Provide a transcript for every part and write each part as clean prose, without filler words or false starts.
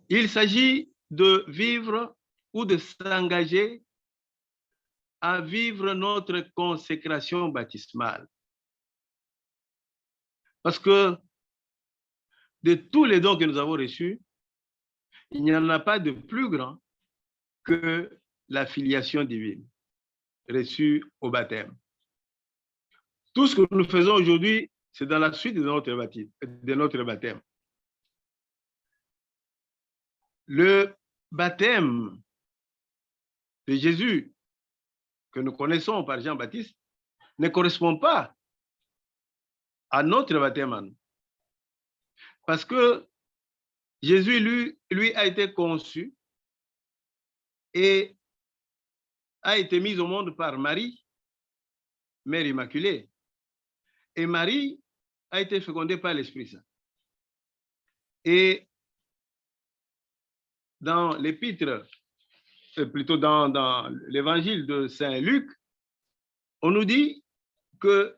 Il s'agit de vivre ou de s'engager à vivre notre consécration baptismale. Parce que de tous les dons que nous avons reçus, il n'y en a pas de plus grand que la filiation divine reçue au baptême. Tout ce que nous faisons aujourd'hui, c'est dans la suite de notre baptême. Le baptême de Jésus que nous connaissons par Jean-Baptiste ne correspond pas à notre baptême à nous. Parce que Jésus, lui a été conçu et a été mis au monde par Marie, Mère Immaculée. Et Marie a été fécondée par l'Esprit Saint. Et dans l'épître, plutôt dans l'évangile de Saint Luc, on nous dit que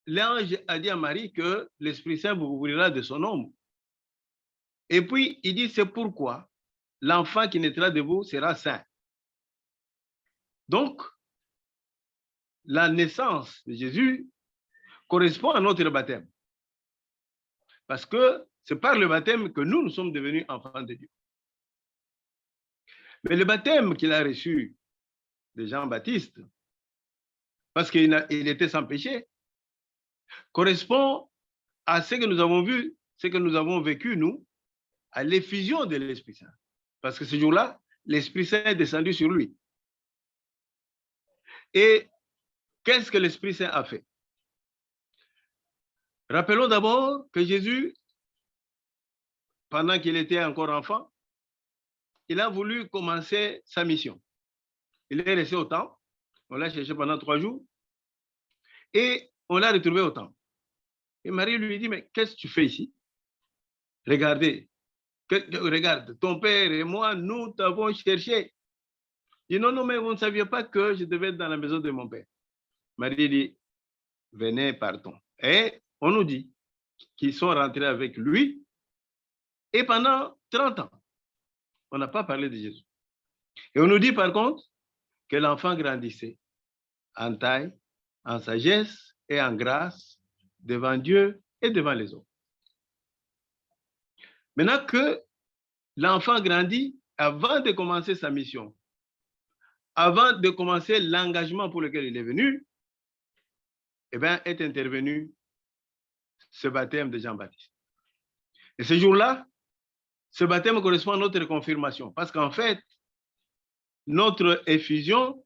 l'ange a dit à Marie que l'Esprit Saint vous ouvrira de son ombre. Et puis, il dit, c'est pourquoi l'enfant qui naîtra de vous sera saint. Donc, la naissance de Jésus correspond à notre baptême. Parce que c'est par le baptême que nous sommes devenus enfants de Dieu. Mais le baptême qu'il a reçu de Jean-Baptiste, parce qu'il était sans péché, correspond à ce que nous avons vu, ce que nous avons vécu, nous, à l'effusion de l'Esprit Saint. Parce que ce jour-là, l'Esprit Saint est descendu sur lui. Et qu'est-ce que l'Esprit Saint a fait? Rappelons d'abord que Jésus, pendant qu'il était encore enfant, il a voulu commencer sa mission. Il est resté au temple, on l'a cherché pendant 3 jours, et on l'a retrouvé au temple. Et Marie lui dit, mais qu'est-ce que tu fais ici? Regardez, regarde, ton père et moi, nous t'avons cherché. Il dit, non, mais vous ne saviez pas que je devais être dans la maison de mon père. Marie dit, venez, partons. Et on nous dit qu'ils sont rentrés avec lui, et pendant 30 ans, on n'a pas parlé de Jésus. Et on nous dit par contre que l'enfant grandissait en taille, en sagesse et en grâce devant Dieu et devant les autres. Maintenant que l'enfant grandit, avant de commencer sa mission, avant de commencer l'engagement pour lequel il est venu, eh bien, est intervenu ce baptême de Jean-Baptiste. Et ce jour-là, ce baptême correspond à notre confirmation, parce qu'en fait, notre effusion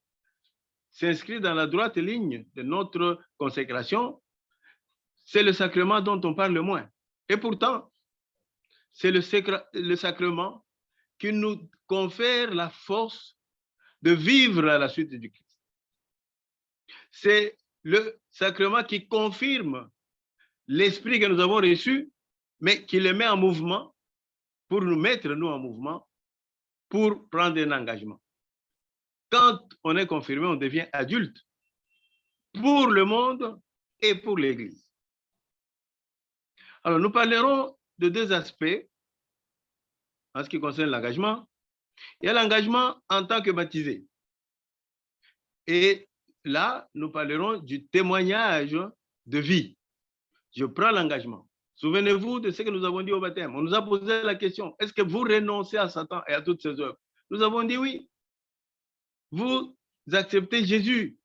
s'inscrit dans la droite ligne de notre consécration. C'est le sacrement dont on parle le moins. Et pourtant, c'est le sacrement qui nous confère la force de vivre à la suite du Christ. C'est le sacrement qui confirme l'esprit que nous avons reçu, mais qui le met en mouvement pour nous mettre, nous, en mouvement, pour prendre un engagement. Quand on est confirmé, on devient adulte pour le monde et pour l'Église. Alors, nous parlerons de 2 aspects en ce qui concerne l'engagement. Il y a l'engagement en tant que baptisé. Et là, nous parlerons du témoignage de vie. Je prends l'engagement. Souvenez-vous de ce que nous avons dit au baptême. On nous a posé la question, est-ce que vous renoncez à Satan et à toutes ses œuvres? Nous avons dit oui. Vous acceptez Jésus?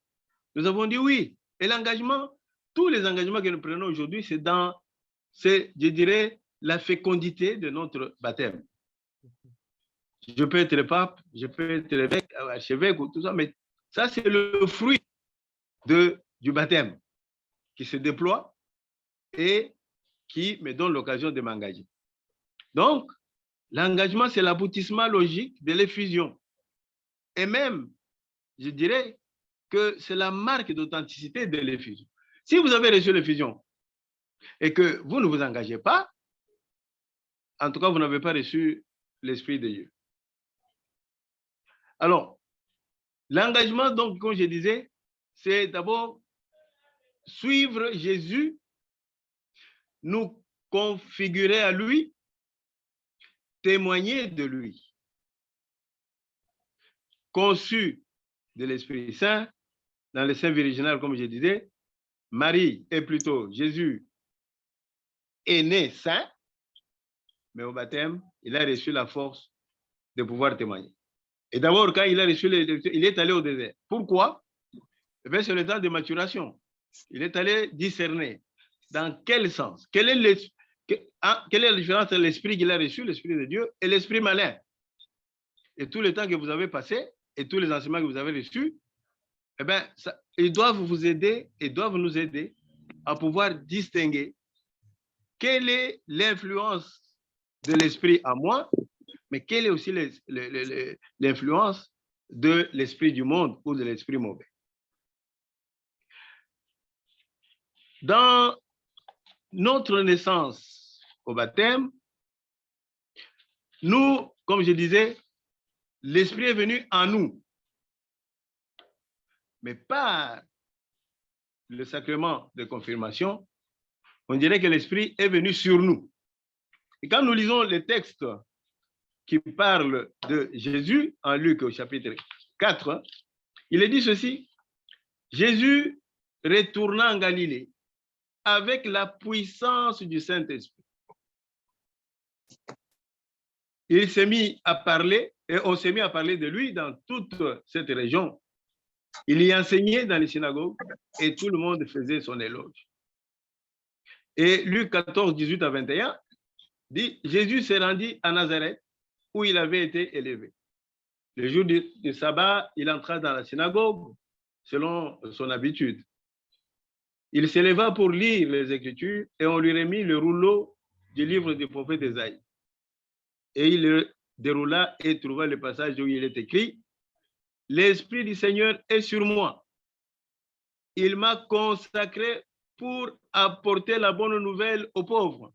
Nous avons dit oui. Et l'engagement, tous les engagements que nous prenons aujourd'hui, c'est, je dirais, la fécondité de notre baptême. Je peux être pape, je peux être évêque, archevêque ou tout ça, mais ça, c'est le fruit du baptême qui se déploie et qui me donne l'occasion de m'engager. Donc, l'engagement, c'est l'aboutissement logique de l'effusion. Et même, je dirais que c'est la marque d'authenticité de l'effusion. Si vous avez reçu l'effusion et que vous ne vous engagez pas, en tout cas, vous n'avez pas reçu l'Esprit de Dieu. Alors, l'engagement, donc, comme je disais, c'est d'abord suivre Jésus, nous configurer à lui, témoigner de lui. Conçu de l'Esprit Saint, dans le sein virginal, comme je disais, Marie, et plutôt Jésus, est né saint, mais au baptême, il a reçu la force de pouvoir témoigner. Et d'abord, quand il a reçu il est allé au désert. Pourquoi? C'est le temps de maturation. Il est allé discerner dans quel sens, quelle est la différence entre l'esprit qu'il a reçu, l'esprit de Dieu, et l'esprit malin. Et tout le temps que vous avez passé, et tous les enseignements que vous avez reçus, eh bien, ils doivent vous aider et doivent nous aider à pouvoir distinguer quelle est l'influence de l'esprit à moi, mais quelle est aussi l'influence de l'esprit du monde ou de l'esprit mauvais. Dans notre naissance au baptême, nous, comme je disais, l'esprit est venu en nous, mais par le sacrement de confirmation, on dirait que l'esprit est venu sur nous. Et quand nous lisons les textes qui parlent de Jésus, en Luc au chapitre 4, il est dit ceci: Jésus retourna en Galilée avec la puissance du Saint-Esprit. Il s'est mis à parler, et on s'est mis à parler de lui dans toute cette région. Il y enseignait dans les synagogues et tout le monde faisait son éloge. Et Luc 14, 18 à 21 dit: Jésus s'est rendu à Nazareth où il avait été élevé. Le jour du sabbat, il entra dans la synagogue selon son habitude. Il s'éleva pour lire les Écritures et on lui remit le rouleau du livre du prophète Ésaïe. Et il le déroula et trouva le passage où il est écrit: L'Esprit du Seigneur est sur moi. Il m'a consacré pour apporter la bonne nouvelle aux pauvres.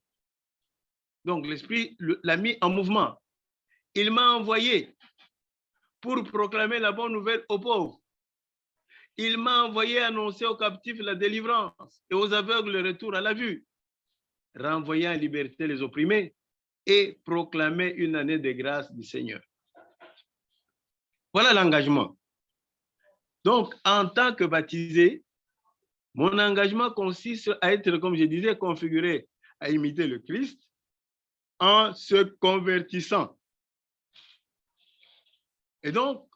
Donc l'Esprit l'a mis en mouvement. Il m'a envoyé pour proclamer la bonne nouvelle aux pauvres. Il m'a envoyé annoncer aux captifs la délivrance et aux aveugles le retour à la vue, renvoyer en liberté les opprimés et proclamer une année de grâce du Seigneur. Voilà l'engagement. Donc, en tant que baptisé, mon engagement consiste à être, comme je disais, configuré à imiter le Christ en se convertissant. Et donc,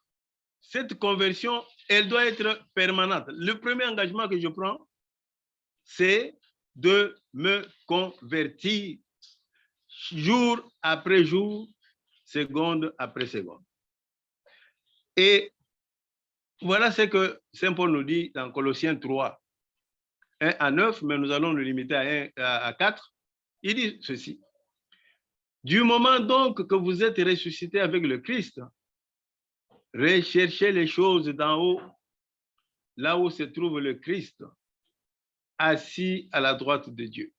cette conversion, elle doit être permanente. Le premier engagement que je prends, c'est de me convertir jour après jour, seconde après seconde. Et voilà ce que Saint Paul nous dit dans Colossiens 3, 1 à 9, mais nous allons nous limiter à 4. Il dit ceci: Du moment donc que vous êtes ressuscité avec le Christ, recherchez les choses d'en haut, là où se trouve le Christ, assis à la droite de Dieu.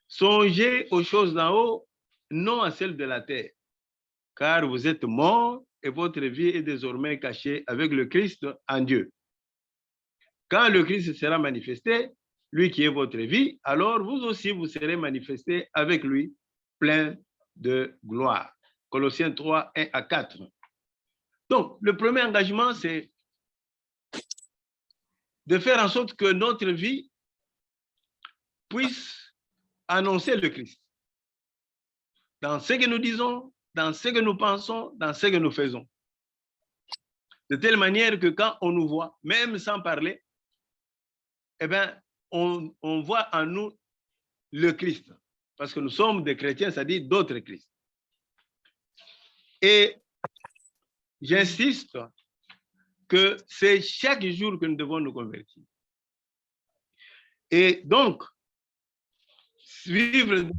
Songez aux choses d'en haut, non à celles de la terre, car vous êtes morts et votre vie est désormais cachée avec le Christ en Dieu. Quand le Christ sera manifesté, lui qui est votre vie, alors vous aussi vous serez manifestés avec lui, plein de gloire. Colossiens 3, 1 à 4. Donc, le premier engagement, c'est de faire en sorte que notre vie puisse annoncer le Christ. Dans ce que nous disons, dans ce que nous pensons, dans ce que nous faisons. De telle manière que quand on nous voit, même sans parler, eh bien, on voit en nous le Christ. Parce que nous sommes des chrétiens, c'est-à-dire d'autres Christ. Et j'insiste que c'est chaque jour que nous devons nous convertir. Et donc, vivre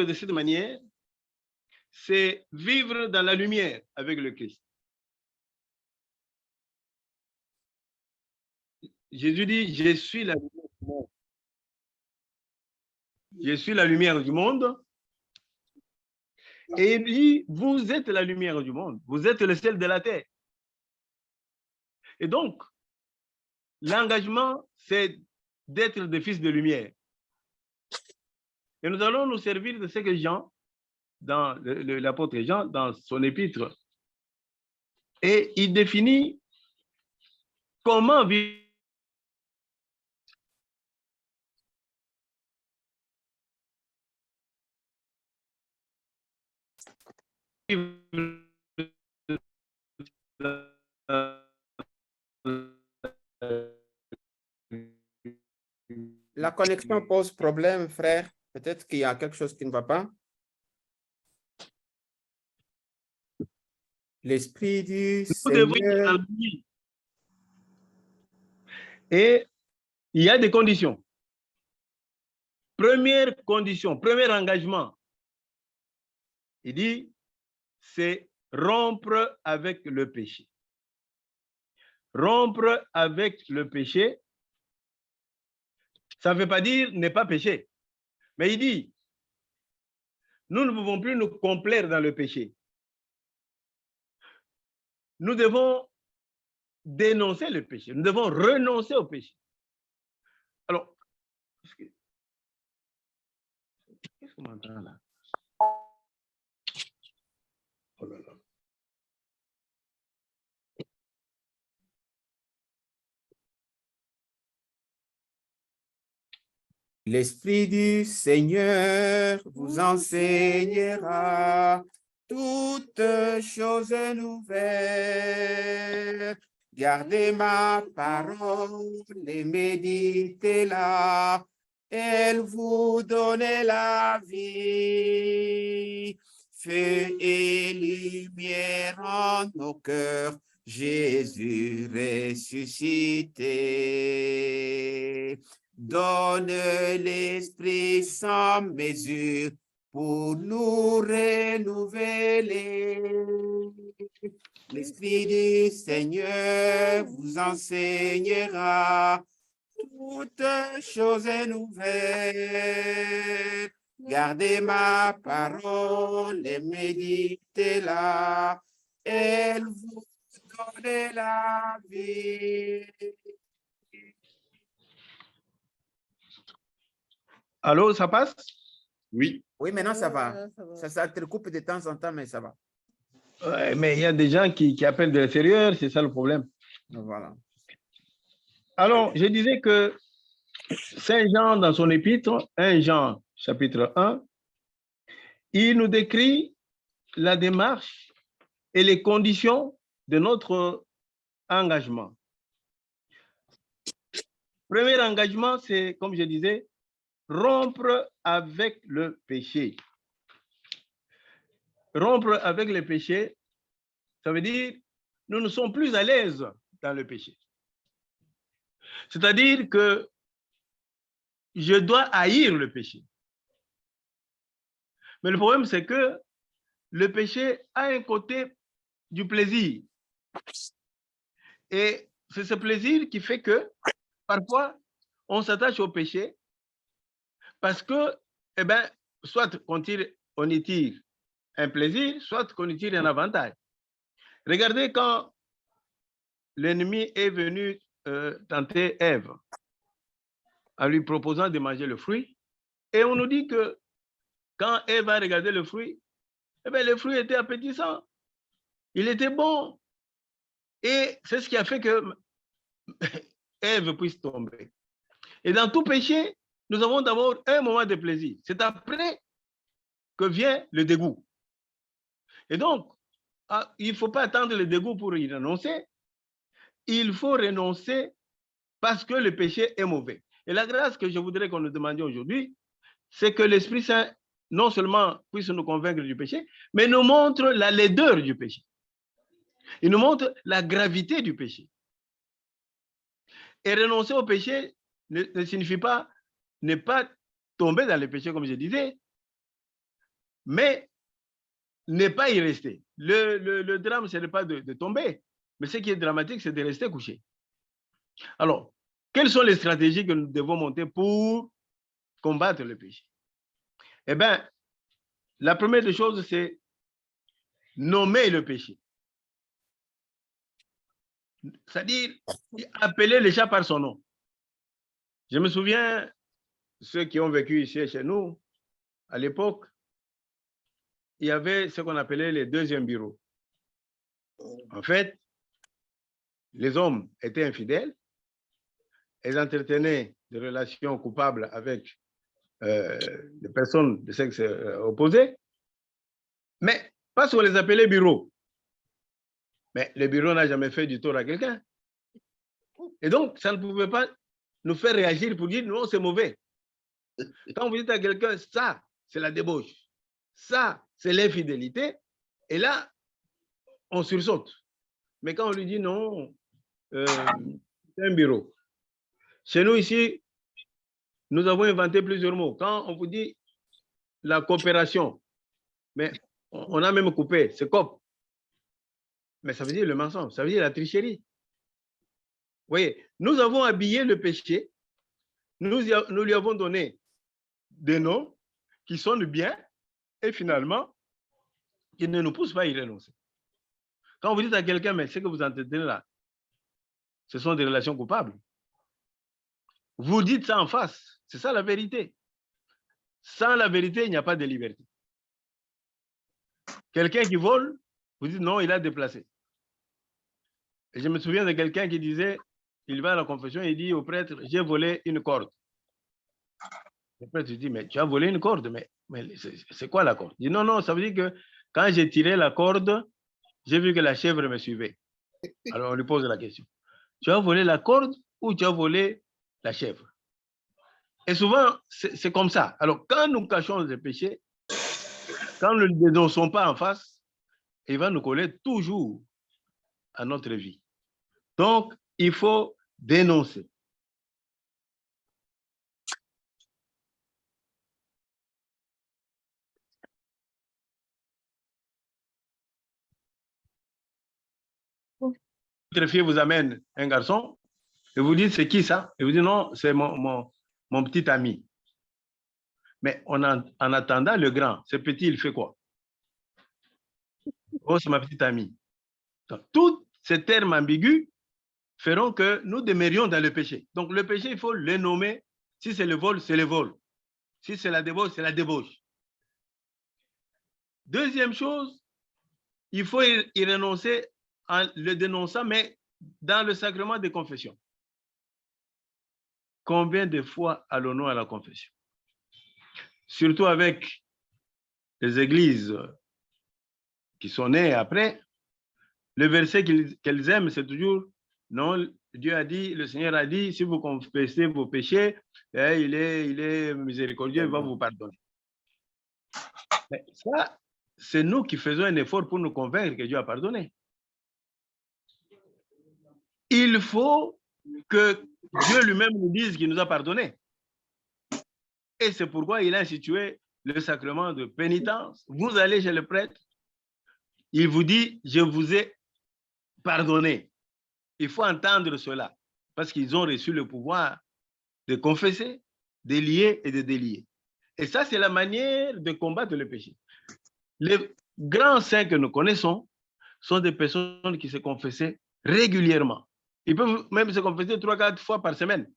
de cette manière, c'est vivre dans la lumière avec le Christ. Jésus dit: je suis la lumière du monde. Je suis la lumière du monde. Et il dit: vous êtes la lumière du monde. Vous êtes le sel de la terre. Et donc, l'engagement, c'est d'être des fils de lumière. Et nous allons nous servir de ce que Jean, dans l'apôtre Jean, dans son épître, et il définit comment vivre La connexion pose problème, frère. Peut-être qu'il y a quelque chose qui ne va pas. L'Esprit du nous devons être Seigneur. en harmonie. Et il y a des conditions. Première condition, premier engagement, il dit, c'est rompre avec le péché. Rompre avec le péché, ça ne veut pas dire ne pas pécher. Mais il dit, nous ne pouvons plus nous complaire dans le péché. Nous devons dénoncer le péché. Nous devons renoncer au péché. Alors, qu'est-ce qu'on entend là? Oh là là. L'Esprit du Seigneur vous enseignera toutes choses nouvelles. Gardez ma parole et méditez-la. Elle vous donne la vie. Feu et lumière en nos cœurs, Jésus ressuscité. Donne l'Esprit sans mesure pour nous renouveler. L'Esprit du Seigneur vous enseignera toutes choses nouvelles. Gardez ma parole et méditez-la. Elle vous donne la vie. Allô, ça passe? Oui. Oui, maintenant ça va. Ça te recoupe de temps en temps, mais ça va. Ouais, mais il y a des gens qui appellent de l'extérieur, c'est ça le problème. Voilà. Alors, je disais que Saint Jean, dans son épître, 1 Jean, chapitre 1, il nous décrit la démarche et les conditions de notre engagement. Premier engagement, c'est, comme je disais, rompre avec le péché. Rompre avec le péché, ça veut dire nous ne sommes plus à l'aise dans le péché. C'est-à-dire que je dois haïr le péché. Mais le problème, c'est que le péché a un côté du plaisir. Et c'est ce plaisir qui fait que parfois, on s'attache au péché parce que, eh bien, soit on y tire un plaisir, soit qu'on y tire un avantage. Regardez quand l'ennemi est venu tenter Ève en lui proposant de manger le fruit, et on nous dit que quand Ève a regardé le fruit, eh bien, le fruit était appétissant, il était bon, et c'est ce qui a fait que Ève puisse tomber. Et dans tout péché, nous avons d'abord un moment de plaisir. C'est après que vient le dégoût. Et donc, il ne faut pas attendre le dégoût pour y renoncer. Il faut renoncer parce que le péché est mauvais. Et la grâce que je voudrais qu'on nous demande aujourd'hui, c'est que l'Esprit Saint, non seulement puisse nous convaincre du péché, mais nous montre la laideur du péché. Il nous montre la gravité du péché. Et renoncer au péché ne signifie pas ne pas tomber dans le péché, comme je disais, mais ne pas y rester. Le drame, ce n'est pas de tomber, mais ce qui est dramatique, c'est de rester couché. Alors, quelles sont les stratégies que nous devons monter pour combattre le péché? Eh bien, la première des choses, c'est nommer le péché. C'est-à-dire appeler le chat par son nom. Je me souviens, ceux qui ont vécu ici chez nous, à l'époque, il y avait ce qu'on appelait les deuxièmes bureaux. En fait, les hommes étaient infidèles, ils entretenaient des relations coupables avec des personnes de sexe opposé, mais parce qu'on les appelait bureaux. Mais le bureau n'a jamais fait du tort à quelqu'un. Et donc, ça ne pouvait pas nous faire réagir pour dire non, c'est mauvais. Quand vous dites à quelqu'un, ça, c'est la débauche, ça, c'est l'infidélité, et là, on sursaute. Mais quand on lui dit non, c'est un bureau. Chez nous ici, nous avons inventé plusieurs mots. Quand on vous dit la coopération, mais on a même coupé, c'est COP. Mais ça veut dire le mensonge, ça veut dire la tricherie. Vous voyez, nous avons habillé le péché, nous lui avons donné des noms qui sonnent bien et finalement, qui ne nous poussent pas à y renoncer. Quand vous dites à quelqu'un, mais ce que vous entretenez là, ce sont des relations coupables. Vous dites ça en face, c'est ça la vérité. Sans la vérité, il n'y a pas de liberté. Quelqu'un qui vole, vous dites non, il a déplacé. Et je me souviens de quelqu'un qui disait, il va à la confession et il dit au prêtre, j'ai volé une corde. Le prêtre dit, mais tu as volé une corde, mais c'est quoi la corde? Il dit, non, non, ça veut dire que quand j'ai tiré la corde, j'ai vu que la chèvre me suivait. Alors on lui pose la question. Tu as volé la corde ou tu as volé la chèvre? Et souvent, c'est comme ça. Alors quand nous cachons les péchés, quand nous ne les dénonçons pas en face, il va nous coller toujours à notre vie. Donc, il faut dénoncer. Votre fille vous amène un garçon et vous dites, c'est qui ça? Et vous dites, non, c'est mon petit ami. Mais en attendant, le grand, ce petit, il fait quoi? Oh, c'est ma petite amie. Donc, tous ces termes ambigus feront que nous demeurions dans le péché. Donc, le péché, il faut le nommer. Si c'est le vol, c'est le vol. Si c'est la débauche, c'est la débauche. Deuxième chose, il faut y renoncer en le dénonçant, mais dans le sacrement de confession. Combien de fois allons-nous à la confession? Surtout avec les églises qui sont nées après, le verset qu'elles aiment, c'est toujours, non, Dieu a dit, le Seigneur a dit, si vous confessez vos péchés, il est miséricordieux, il va vous pardonner. Mais ça, c'est nous qui faisons un effort pour nous convaincre que Dieu a pardonné. Il faut que Dieu lui-même nous dise qu'il nous a pardonné. Et c'est pourquoi il a institué le sacrement de pénitence. Vous allez chez le prêtre, il vous dit, je vous ai pardonné. Il faut entendre cela, parce qu'ils ont reçu le pouvoir de confesser, de lier et de délier. Et ça, c'est la manière de combattre le péché. Les grands saints que nous connaissons sont des personnes qui se confessaient régulièrement. Ils peuvent même se confesser 3-4 fois par semaine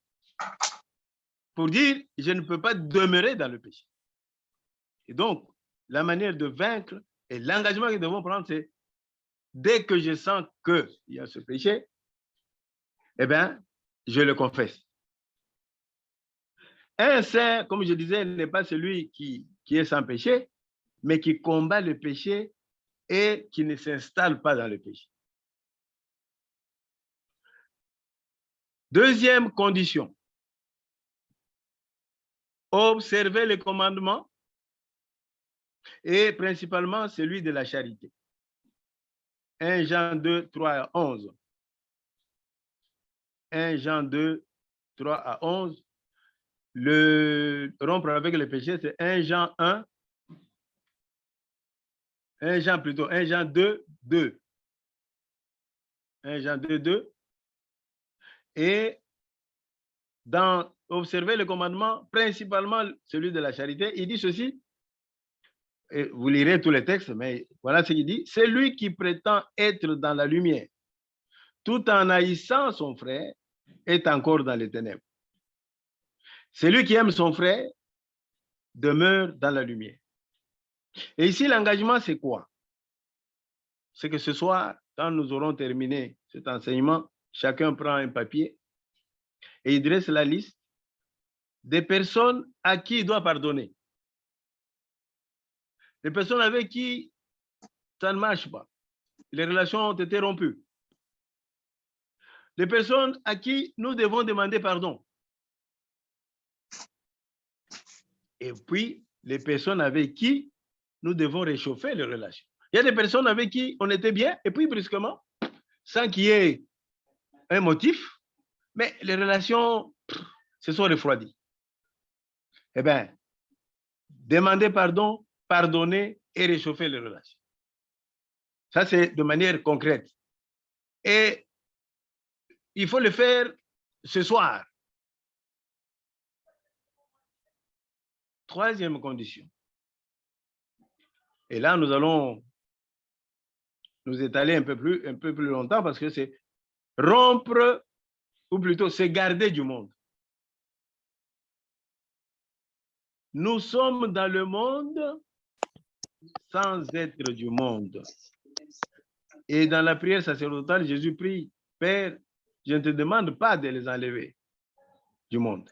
pour dire, je ne peux pas demeurer dans le péché. Et donc, la manière de vaincre et l'engagement que nous devons prendre, c'est dès que je sens qu'il y a ce péché, eh bien, je le confesse. Un saint, comme je disais, n'est pas celui qui est sans péché, mais qui combat le péché et qui ne s'installe pas dans le péché. Deuxième condition, observer les commandements et principalement celui de la charité. 1 Jean 2, 3 à 11. 1 Jean 2, 3 à 11. Le rompre avec le péché, c'est 1 Jean 1. 1 Jean 2, 2. 1 Jean 2, 2. Et dans observer le commandement, principalement celui de la charité, il dit ceci, et vous lirez tous les textes, mais voilà ce qu'il dit, c'est lui qui prétend être dans la lumière, tout en haïssant son frère, est encore dans les ténèbres. Celui qui aime son frère demeure dans la lumière. Et ici, l'engagement, c'est quoi? C'est que ce soir, quand nous aurons terminé cet enseignement, chacun prend un papier et il dresse la liste des personnes à qui il doit pardonner. Les personnes avec qui ça ne marche pas. Les relations ont été rompues. Les personnes à qui nous devons demander pardon. Et puis, les personnes avec qui nous devons réchauffer les relations. Il y a des personnes avec qui on était bien, et puis brusquement, sans qu'il y ait un motif, mais les relations se sont refroidies. Eh bien, demander pardon, pardonner et réchauffer les relations. Ça, c'est de manière concrète. Et il faut le faire ce soir. Troisième condition. Et là, nous allons nous étaler un peu plus longtemps parce que c'est rompre, ou plutôt se garder du monde. Nous sommes dans le monde sans être du monde. Et dans la prière sacerdotale, Jésus prie, Père, je ne te demande pas de les enlever du monde,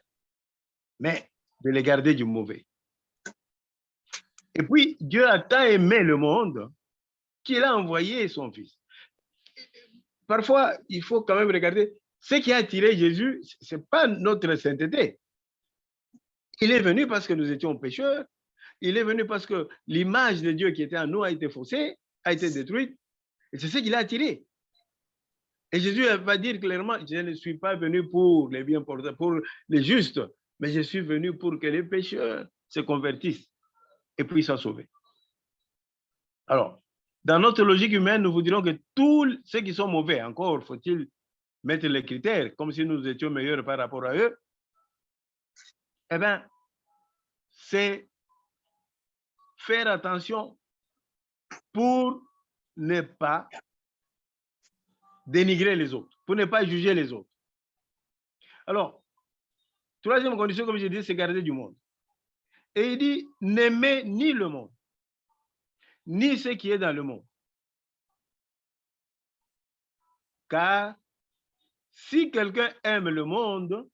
mais de les garder du mauvais. Et puis, Dieu a tant aimé le monde qu'il a envoyé son Fils. Parfois, il faut quand même regarder ce qui a attiré Jésus, ce n'est pas notre sainteté. Il est venu parce que nous étions pécheurs. Il est venu parce que l'image de Dieu qui était en nous a été faussée, a été détruite. Et c'est ce qui l'a attiré. Et Jésus va dire clairement, je ne suis pas venu pour les bien portants, pour les justes, mais je suis venu pour que les pécheurs se convertissent et puissent s'en sauver. Alors, dans notre logique humaine, nous vous dirons que tous ceux qui sont mauvais, encore faut-il mettre les critères, comme si nous étions meilleurs par rapport à eux, eh bien, c'est faire attention pour ne pas dénigrer les autres, pour ne pas juger les autres. Alors, troisième condition, comme je dis, c'est garder du monde. Et il dit, n'aimez ni le monde, ni ce qui est dans le monde. Car si quelqu'un aime le monde,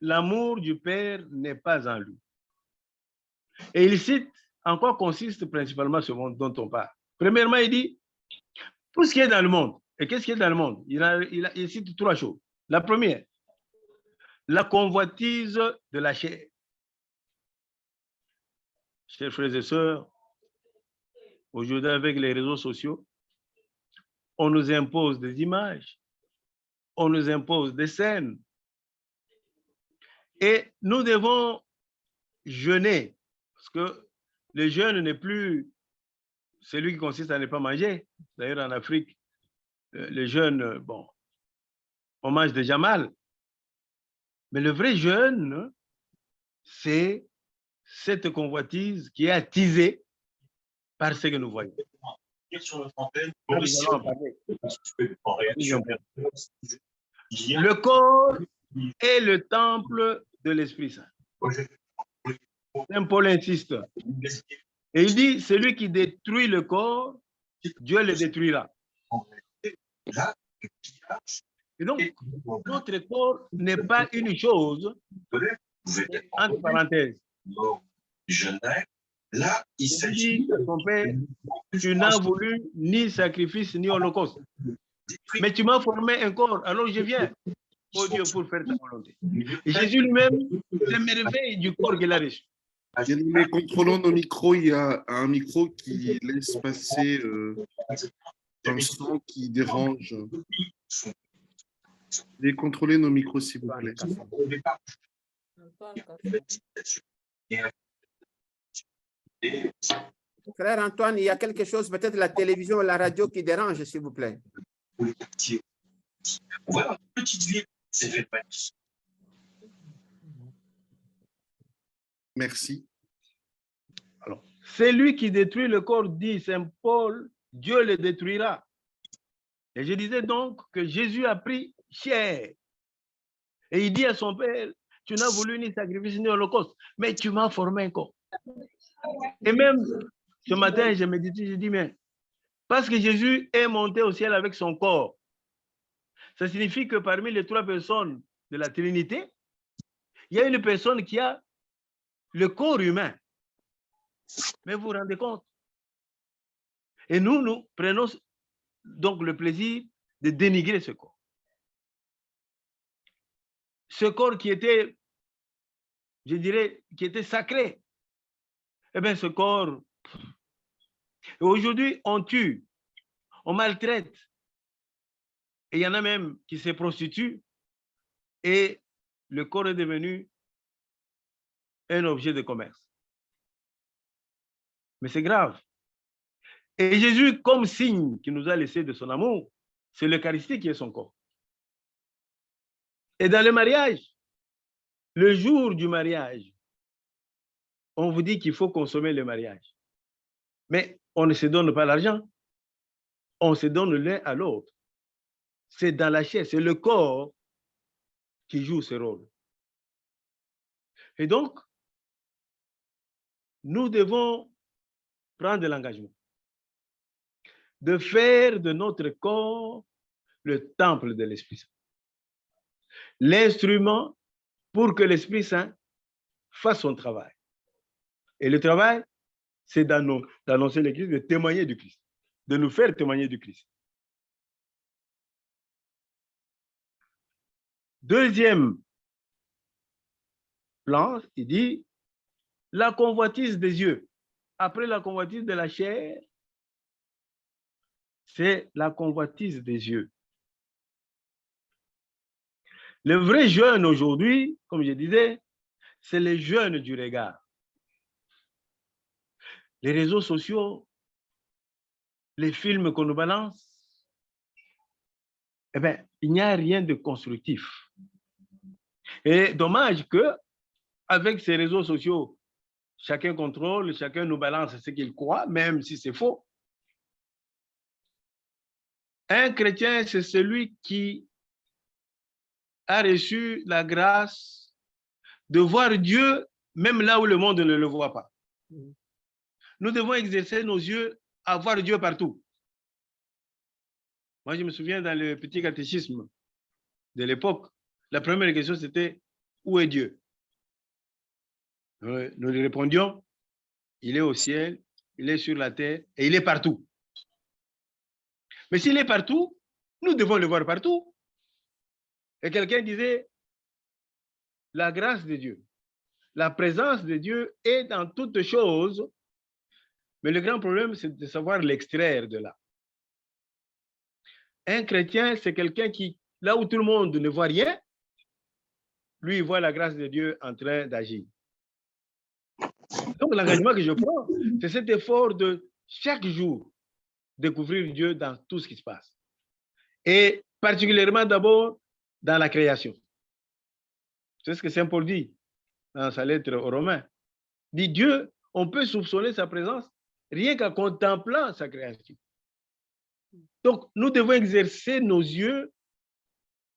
l'amour du Père n'est pas en lui. Et il cite en quoi consiste principalement ce monde dont on parle. Premièrement, il dit, tout ce qui est dans le monde. Et qu'est-ce qui est dans le monde? Il cite trois choses. La première, la convoitise de la chair. Chers frères et sœurs, aujourd'hui avec les réseaux sociaux, on nous impose des images, on nous impose des scènes. Et nous devons jeûner, parce que le jeûne n'est plus celui qui consiste à ne pas manger. D'ailleurs, en Afrique, le jeûne, bon, on mange déjà mal. Mais le vrai jeûne, c'est cette convoitise qui est attisée par ce que nous voyons. Le corps est le temple de l'Esprit Saint. Saint Paul insiste. Et il dit, celui qui détruit le corps, Dieu le détruira. Et donc, notre corps n'est pas une chose, entre parenthèses. Là, il s'agit de ton Père, tu n'as voulu ni sacrifice ni holocauste. Mais tu m'as formé un corps, alors je viens, oh Dieu, pour faire ta volonté. Et Jésus lui-même s'émerveille du corps qu'il a reçu. Mais contrôlons nos micros, il y a un micro qui laisse passer un son qui dérange. Et contrôlez nos micros, s'il vous plaît. Frère Antoine, il y a quelque chose, peut-être la télévision ou la radio qui dérange, s'il vous plaît. Voilà, une petite ville, c'est fait pas. Merci. Alors, celui qui détruit le corps, dit Saint Paul, Dieu le détruira. Et je disais donc que Jésus a pris chair. Et il dit à son Père, Tu n'as voulu ni sacrifice ni holocauste, mais tu m'as formé un corps. Et même ce matin, je me dis, mais parce que Jésus est monté au ciel avec son corps, ça signifie que parmi les 3 personnes de la Trinité, il y a une personne qui a le corps humain. Mais vous vous rendez compte? Et nous prenons donc le plaisir de dénigrer ce corps. Ce corps qui était, je dirais, qui était sacré. Eh bien, ce corps, aujourd'hui, on tue, on maltraite. Et il y en a même qui se prostituent. Et le corps est devenu un objet de commerce. Mais c'est grave. Et Jésus, comme signe qu'il nous a laissé de son amour, c'est l'Eucharistie qui est son corps. Et dans le mariage, le jour du mariage, on vous dit qu'il faut consommer le mariage. Mais on ne se donne pas l'argent. On se donne l'un à l'autre. C'est dans la chair, c'est le corps qui joue ce rôle. Et donc, nous devons prendre l'engagement de faire de notre corps le temple de l'Esprit Saint. L'instrument pour que l'Esprit Saint fasse son travail. Et le travail, c'est d'annoncer le Christ, de témoigner du Christ, de nous faire témoigner du Christ. Deuxième plan, il dit la convoitise des yeux. Après la convoitise de la chair, c'est la convoitise des yeux. Le vrai jeûne aujourd'hui, comme je disais, c'est le jeûne du regard. Les réseaux sociaux, les films qu'on nous balance, eh bien, il n'y a rien de constructif. Et dommage que, avec ces réseaux sociaux, chacun contrôle, chacun nous balance ce qu'il croit, même si c'est faux. Un chrétien, c'est celui qui a reçu la grâce de voir Dieu même là où le monde ne le voit pas. Nous devons exercer nos yeux à voir Dieu partout. Moi, je me souviens dans le petit catéchisme de l'époque, la première question c'était « Où est Dieu ?» Nous lui répondions « Il est au ciel, il est sur la terre et il est partout. » Mais s'il est partout, nous devons le voir partout. Et quelqu'un disait « La grâce de Dieu, la présence de Dieu est dans toutes choses, mais le grand problème, c'est de savoir l'extraire de là. » Un chrétien, c'est quelqu'un qui, là où tout le monde ne voit rien, lui, il voit la grâce de Dieu en train d'agir. Donc, l'engagement que je prends, c'est cet effort de chaque jour découvrir Dieu dans tout ce qui se passe. Et particulièrement d'abord dans la création. C'est ce que Saint Paul dit dans sa lettre aux Romains. Il dit Dieu, on peut soupçonner sa présence rien qu'en contemplant sa création. Donc, nous devons exercer nos yeux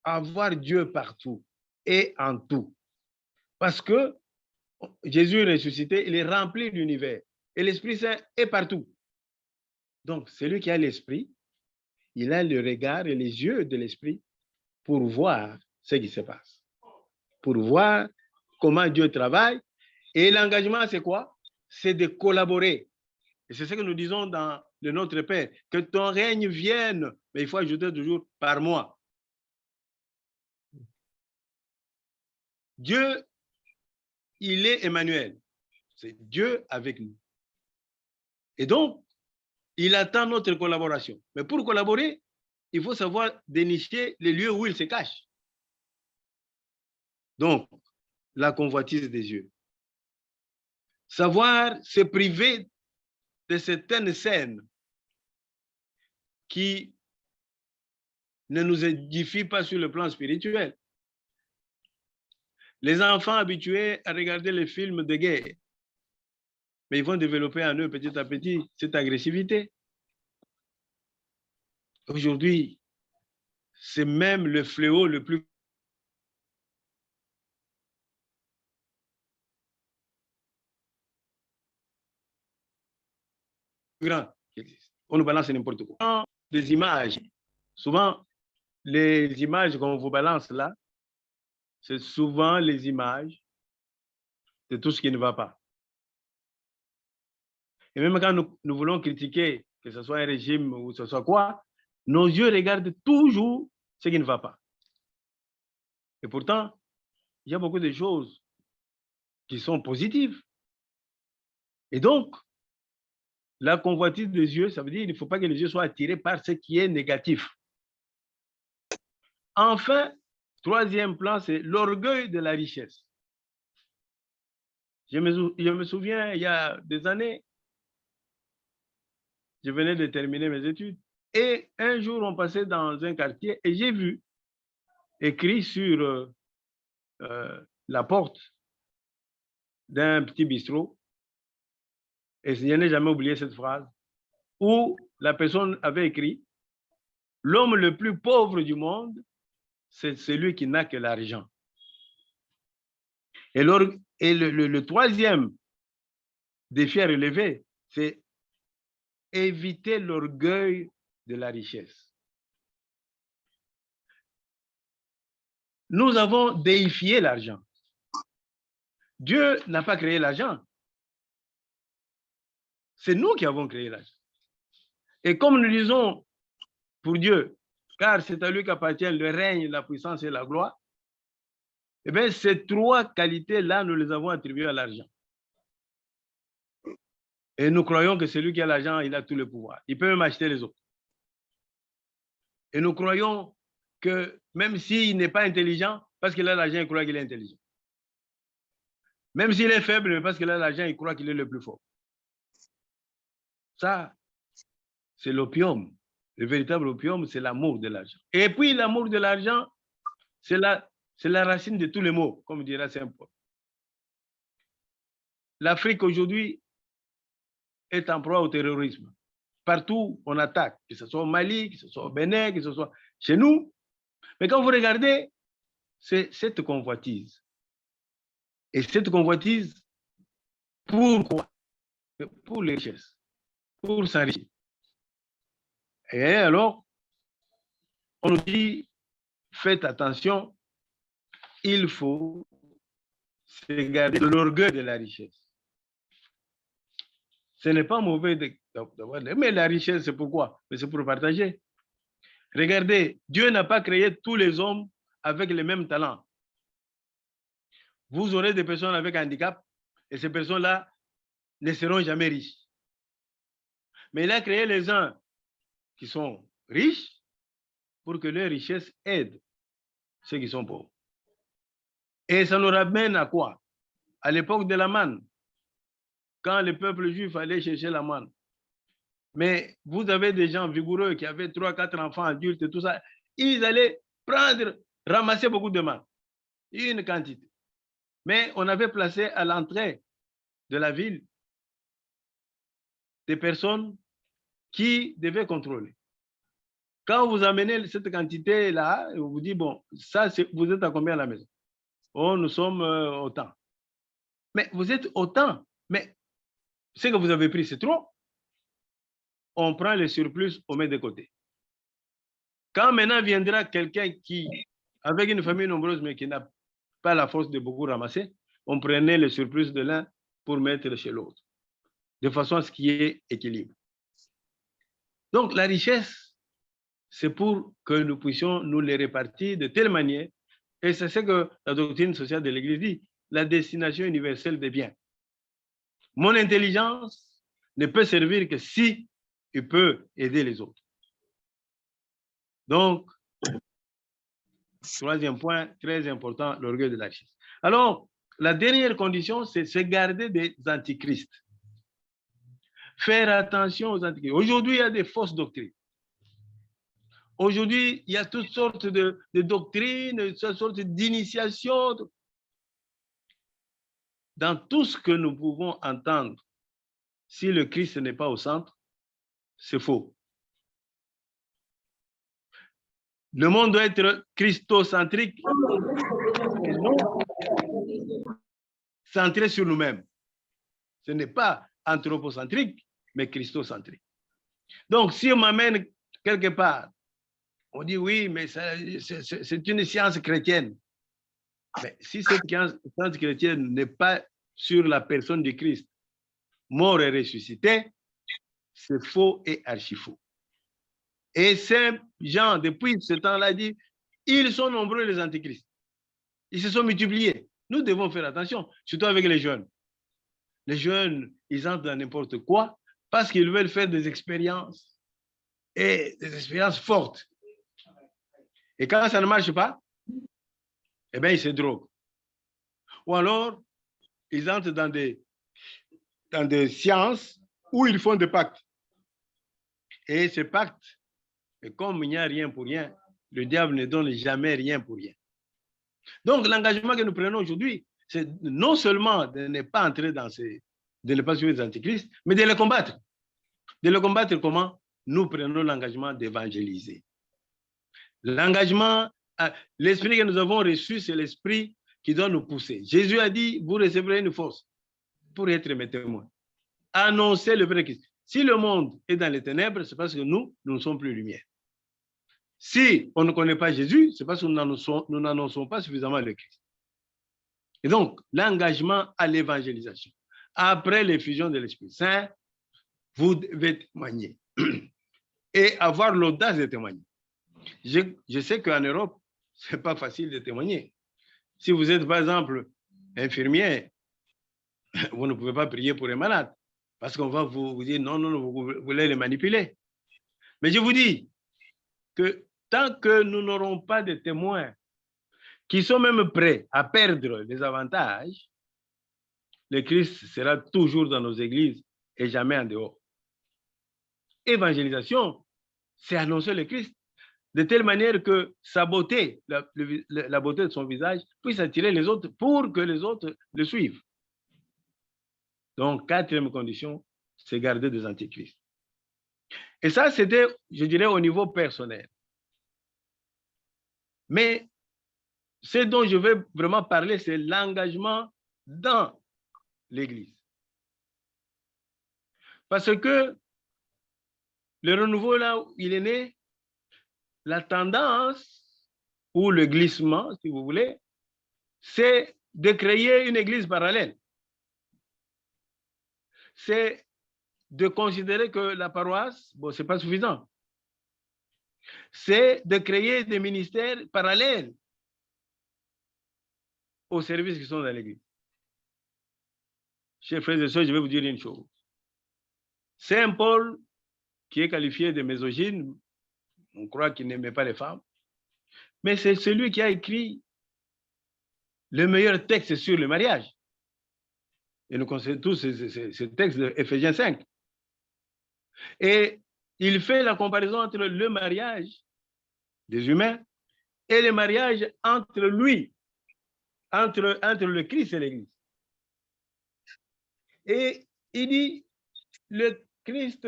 à voir Dieu partout et en tout. Parce que Jésus ressuscité, il est rempli de l'univers. Et l'Esprit Saint est partout. Donc, celui qui a l'Esprit, il a le regard et les yeux de l'Esprit pour voir ce qui se passe. Pour voir comment Dieu travaille. Et l'engagement, c'est quoi? C'est de collaborer. Et c'est ce que nous disons dans le Notre Père. Que ton règne vienne, mais il faut ajouter toujours par moi. Dieu, il est Emmanuel. C'est Dieu avec nous. Et donc, il attend notre collaboration. Mais pour collaborer, il faut savoir dénicher les lieux où il se cache. Donc, la convoitise des yeux. Savoir se priver de certaines scènes qui ne nous édifient pas sur le plan spirituel. Les enfants habitués à regarder les films de guerre, mais ils vont développer en eux petit à petit cette agressivité. Aujourd'hui, c'est même le fléau le plus grand qui existe. On nous balance n'importe quoi. Des images. Souvent, les images qu'on vous balance là, c'est souvent les images de tout ce qui ne va pas. Et même quand nous voulons critiquer, que ce soit un régime ou ce soit quoi, nos yeux regardent toujours ce qui ne va pas. Et pourtant, il y a beaucoup de choses qui sont positives. Et donc, la convoitise des yeux, ça veut dire qu'il ne faut pas que les yeux soient attirés par ce qui est négatif. Enfin, troisième plan, c'est l'orgueil de la richesse. Je me souviens, il y a des années, je venais de terminer mes études et un jour, on passait dans un quartier et j'ai vu écrit sur la porte d'un petit bistrot, et je n'ai jamais oublié cette phrase, où la personne avait écrit « L'homme le plus pauvre du monde, c'est celui qui n'a que l'argent. » Et le troisième défi à relever, c'est éviter l'orgueil de la richesse. Nous avons déifié l'argent. Dieu n'a pas créé l'argent. C'est nous qui avons créé l'argent. Et comme nous disons pour Dieu, car c'est à lui qu'appartient le règne, la puissance et la gloire, eh bien, ces trois qualités-là, nous les avons attribuées à l'argent. Et nous croyons que celui qui a l'argent, il a tout le pouvoir. Il peut même acheter les autres. Et nous croyons que même s'il n'est pas intelligent, parce qu'il a l'argent, il croit qu'il est intelligent. Même s'il est faible, mais parce qu'il a l'argent, il croit qu'il est le plus fort. Ça, c'est l'opium. Le véritable opium, c'est l'amour de l'argent. Et puis, l'amour de l'argent, c'est la racine de tous les maux, comme dira Saint Paul. L'Afrique aujourd'hui est en proie au terrorisme. Partout, on attaque, que ce soit au Mali, que ce soit au Bénin, que ce soit chez nous. Mais quand vous regardez, c'est cette convoitise. Et cette convoitise, pourquoi? Pour les richesses, pour s'enrichir. Et alors, on nous dit, faites attention, il faut se garder de l'orgueil de la richesse. Ce n'est pas mauvais d'avoir, mais la richesse, c'est pourquoi? Mais c'est pour partager. Regardez, Dieu n'a pas créé tous les hommes avec les mêmes talents. Vous aurez des personnes avec handicap et ces personnes-là ne seront jamais riches. Mais il a créé les uns qui sont riches pour que leur richesse aide ceux qui sont pauvres. Et ça nous ramène à quoi? À l'époque de la manne, quand le peuple juif allait chercher la manne. Mais vous avez des gens vigoureux qui avaient 3, 4 enfants adultes et tout ça, ils allaient ramasser beaucoup de manne, une quantité. Mais on avait placé à l'entrée de la ville des personnes qui devaient contrôler. Quand vous amenez cette quantité-là, on vous dit, bon, ça, vous êtes à combien à la maison? Oh, nous sommes autant. Mais vous êtes autant, mais ce que vous avez pris, c'est trop. On prend le surplus, on met de côté. Quand maintenant viendra quelqu'un qui, avec une famille nombreuse, mais qui n'a pas la force de beaucoup ramasser, on prenait le surplus de l'un pour mettre chez l'autre, de façon à ce qu'il y ait équilibre. Donc, la richesse, c'est pour que nous puissions nous les répartir de telle manière, et c'est ce que la doctrine sociale de l'Église dit, la destination universelle des biens. Mon intelligence ne peut servir que si il peut aider les autres. Donc, troisième point, très important, l'orgueil de la richesse. Alors, la dernière condition, c'est se garder des antichrists. Faire attention aux antichrists. Aujourd'hui, il y a des fausses doctrines. Aujourd'hui, il y a toutes sortes de doctrines, toutes sortes d'initiations. Dans tout ce que nous pouvons entendre, si le Christ n'est pas au centre, c'est faux. Le monde doit être christocentrique et non centré sur nous-mêmes. Ce n'est pas anthropocentrique, mais christocentré. Donc, si on m'amène quelque part, on dit oui, mais c'est une science chrétienne. Mais si cette science chrétienne n'est pas sur la personne de Christ, mort et ressuscité, c'est faux et archi-faux. Et Saint Jean, depuis ce temps-là, dit, ils sont nombreux les antichrists. Ils se sont multipliés. Nous devons faire attention, surtout avec les jeunes. Les jeunes, ils entrent dans n'importe quoi parce qu'ils veulent faire des expériences et des expériences fortes. Et quand ça ne marche pas, eh bien, ils se droguent. Ou alors, ils entrent dans des sciences où ils font des pactes. Et ces pactes, et comme il n'y a rien pour rien, le diable ne donne jamais rien pour rien. Donc, l'engagement que nous prenons aujourd'hui, c'est non seulement de ne pas entrer dans de ne pas suivre les antichrists, mais de les combattre. De les combattre comment? Nous prenons l'engagement d'évangéliser. L'engagement, l'esprit que nous avons reçu, c'est l'esprit qui doit nous pousser. Jésus a dit, vous recevrez une force pour être mes témoins. Annoncer le vrai Christ. Si le monde est dans les ténèbres, c'est parce que nous ne sommes plus lumière. Si on ne connaît pas Jésus, c'est parce que nous n'annonçons pas suffisamment le Christ. Et donc, l'engagement à l'évangélisation. Après l'effusion de l'Esprit Saint, vous devez témoigner et avoir l'audace de témoigner. Je sais qu'en Europe, ce n'est pas facile de témoigner. Si vous êtes, par exemple, infirmier, vous ne pouvez pas prier pour les malades parce qu'on va vous dire non, vous voulez les manipuler. Mais je vous dis que tant que nous n'aurons pas de témoins qui sont même prêts à perdre les avantages, le Christ sera toujours dans nos églises et jamais en dehors. Évangélisation, c'est annoncer le Christ de telle manière que sa beauté, la beauté de son visage, puisse attirer les autres pour que les autres le suivent. Donc, quatrième condition, c'est garder des antichrists. Et ça, c'était, je dirais, au niveau personnel. Mais ce dont je veux vraiment parler, c'est l'engagement dans l'Église. Parce que le renouveau, là où il est né, la tendance ou le glissement, si vous voulez, c'est de créer une église parallèle. C'est de considérer que la paroisse, bon, ce n'est pas suffisant. C'est de créer des ministères parallèles aux services qui sont dans l'église. Chers frères et sœurs, je vais vous dire une chose. Saint Paul, qui est qualifié de misogyne, on croit qu'il n'aimait pas les femmes, mais c'est celui qui a écrit le meilleur texte sur le mariage. Et nous connaissons tous ce texte de Éphésiens 5. Et il fait la comparaison entre le mariage des humains et le mariage entre lui, entre le Christ et l'Église. Et il dit, le Christ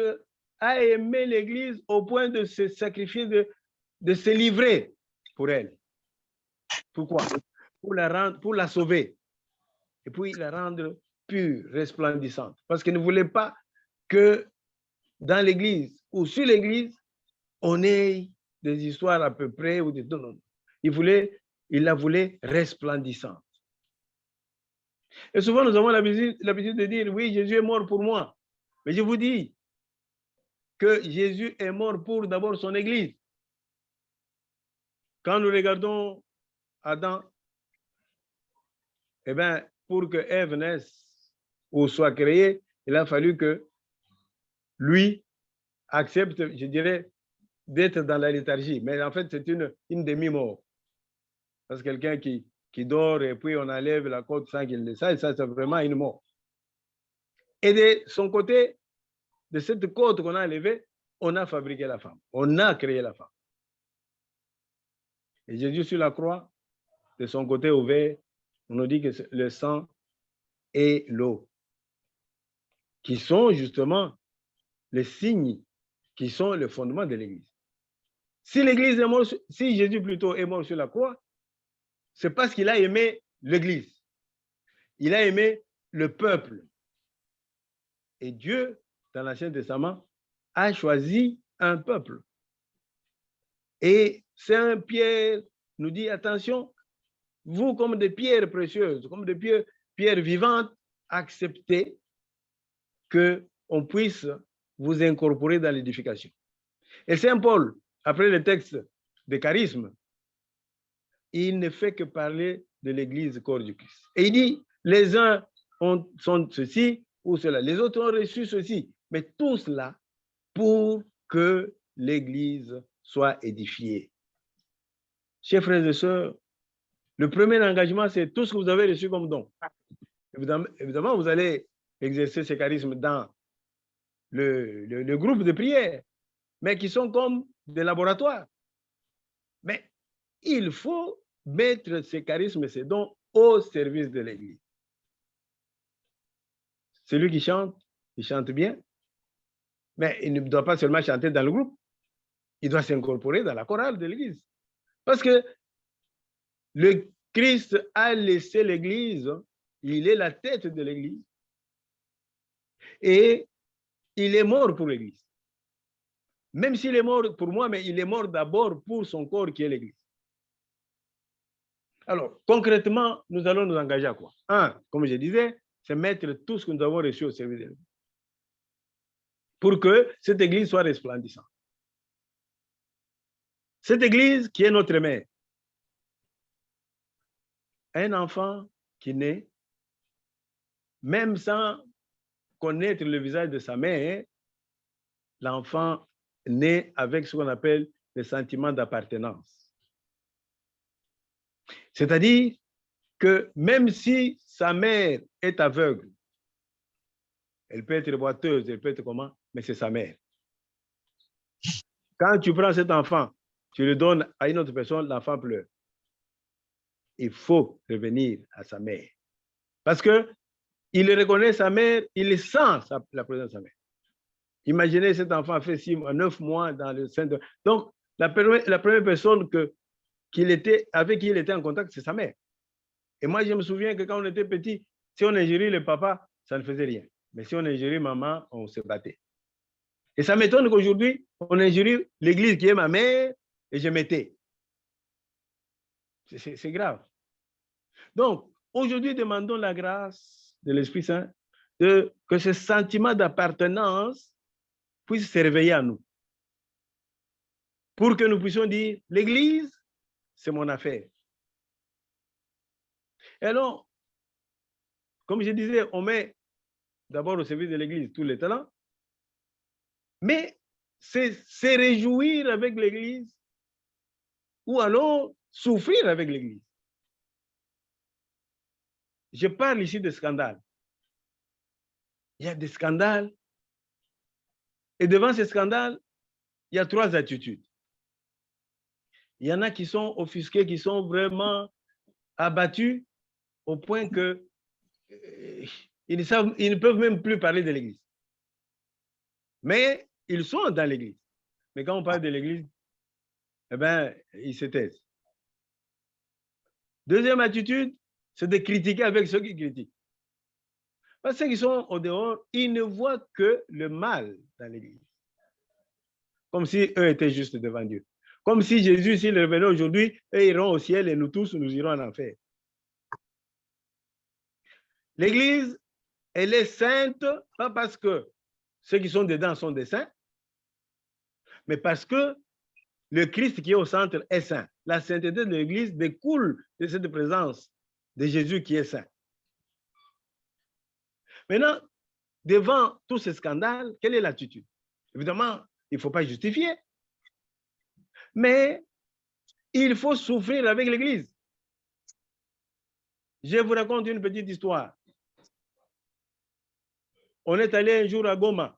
a aimé l'Église au point de se sacrifier, de se livrer pour elle. Pourquoi? Pour la sauver. Et puis la rendre pure, resplendissante. Parce qu'il ne voulait pas que dans l'Église ou sur l'Église, on ait des histoires à peu près. Ou des... Non. Il la voulait resplendissante. Et souvent, nous avons l'habitude de dire, oui, Jésus est mort pour moi. Mais je vous dis que Jésus est mort pour d'abord son Église. Quand nous regardons Adam, eh bien, pour que Ève naisse ou soit créée, il a fallu que lui accepte, je dirais, d'être dans la léthargie. Mais en fait, c'est une demi-mort. Parce que quelqu'un qui dort et puis on enlève la côte sans qu'il le sache, ça c'est vraiment une mort. Et de son côté, de cette côte qu'on a enlevée, on a fabriqué la femme. On a créé la femme. Et Jésus sur la croix, de son côté ouvert, on nous dit que le sang et l'eau, qui sont justement les signes, qui sont le fondement de l'Église. Si l'Église est morte, si Jésus plutôt est mort sur la croix, c'est parce qu'il a aimé l'Église. Il a aimé le peuple. Et Dieu dans l'Ancien Testament, a choisi un peuple. Et Saint Pierre nous dit, attention, vous comme des pierres précieuses, comme des pierres vivantes, acceptez qu'on puisse vous incorporer dans l'édification. Et Saint Paul, après le texte des charismes, il ne fait que parler de l'Église corps du Christ. Et il dit, les uns sont ceci ou cela, les autres ont reçu ceci, mais tout cela pour que l'Église soit édifiée. Chers frères et sœurs, le premier engagement, c'est tout ce que vous avez reçu comme don. Évidemment, vous allez exercer ces charismes dans le groupe de prière, mais qui sont comme des laboratoires. Mais il faut mettre ces charismes et ces dons au service de l'Église. Celui qui chante, il chante bien, mais il ne doit pas seulement chanter dans le groupe, il doit s'incorporer dans la chorale de l'Église. Parce que le Christ a laissé l'Église, il est la tête de l'Église, et il est mort pour l'Église. Même s'il est mort pour moi, mais il est mort d'abord pour son corps qui est l'Église. Alors, concrètement, nous allons nous engager à quoi? Un, comme je disais, c'est mettre tout ce que nous avons reçu au service de l'Église, pour que cette Église soit resplendissante. Cette Église qui est notre mère. Un enfant qui naît, même sans connaître le visage de sa mère, l'enfant naît avec ce qu'on appelle le sentiment d'appartenance. C'est-à-dire que même si sa mère est aveugle, elle peut être boiteuse, elle peut être comment, mais c'est sa mère. Quand tu prends cet enfant, tu le donnes à une autre personne, l'enfant pleure. Il faut revenir à sa mère. Parce qu'il reconnaît sa mère, il sent la présence de sa mère. Imaginez cet enfant a fait 9 mois dans le sein de... Donc, la première personne avec qui il était en contact, c'est sa mère. Et moi, je me souviens que quand on était petit, si on ingérait le papa, ça ne faisait rien. Mais si on ingérait maman, on se battait. Et ça m'étonne qu'aujourd'hui, on ingérait l'Église qui est ma mère et je m'étais. C'est grave. Donc, aujourd'hui, demandons la grâce de l'Esprit Saint que ce sentiment d'appartenance puisse se réveiller à nous. Pour que nous puissions dire, l'Église, c'est mon affaire. Et alors, comme je disais, on met d'abord au service de l'Église tous les talents, mais c'est se réjouir avec l'Église ou alors souffrir avec l'Église. Je parle ici de scandales. Il y a des scandales. Et devant ces scandales, il y a 3 attitudes. Il y en a qui sont offusqués, qui sont vraiment abattus au point que ils ne peuvent même plus parler de l'Église. Mais ils sont dans l'Église. Mais quand on parle de l'Église, eh bien, ils se taisent. Deuxième attitude, c'est de critiquer avec ceux qui critiquent. Parce que ceux qui sont au dehors, ils ne voient que le mal dans l'Église. Comme si eux étaient juste devant Dieu. Comme si Jésus, s'il revenait aujourd'hui, eux iront au ciel et nous tous, nous irons en enfer. L'Église, elle est sainte, pas parce que ceux qui sont dedans sont des saints, mais parce que le Christ qui est au centre est saint. La sainteté de l'Église découle de cette présence de Jésus qui est saint. Maintenant, devant tous ces scandales, quelle est l'attitude? Évidemment, il ne faut pas justifier, mais il faut souffrir avec l'Église. Je vous raconte une petite histoire. On est allé un jour à Goma.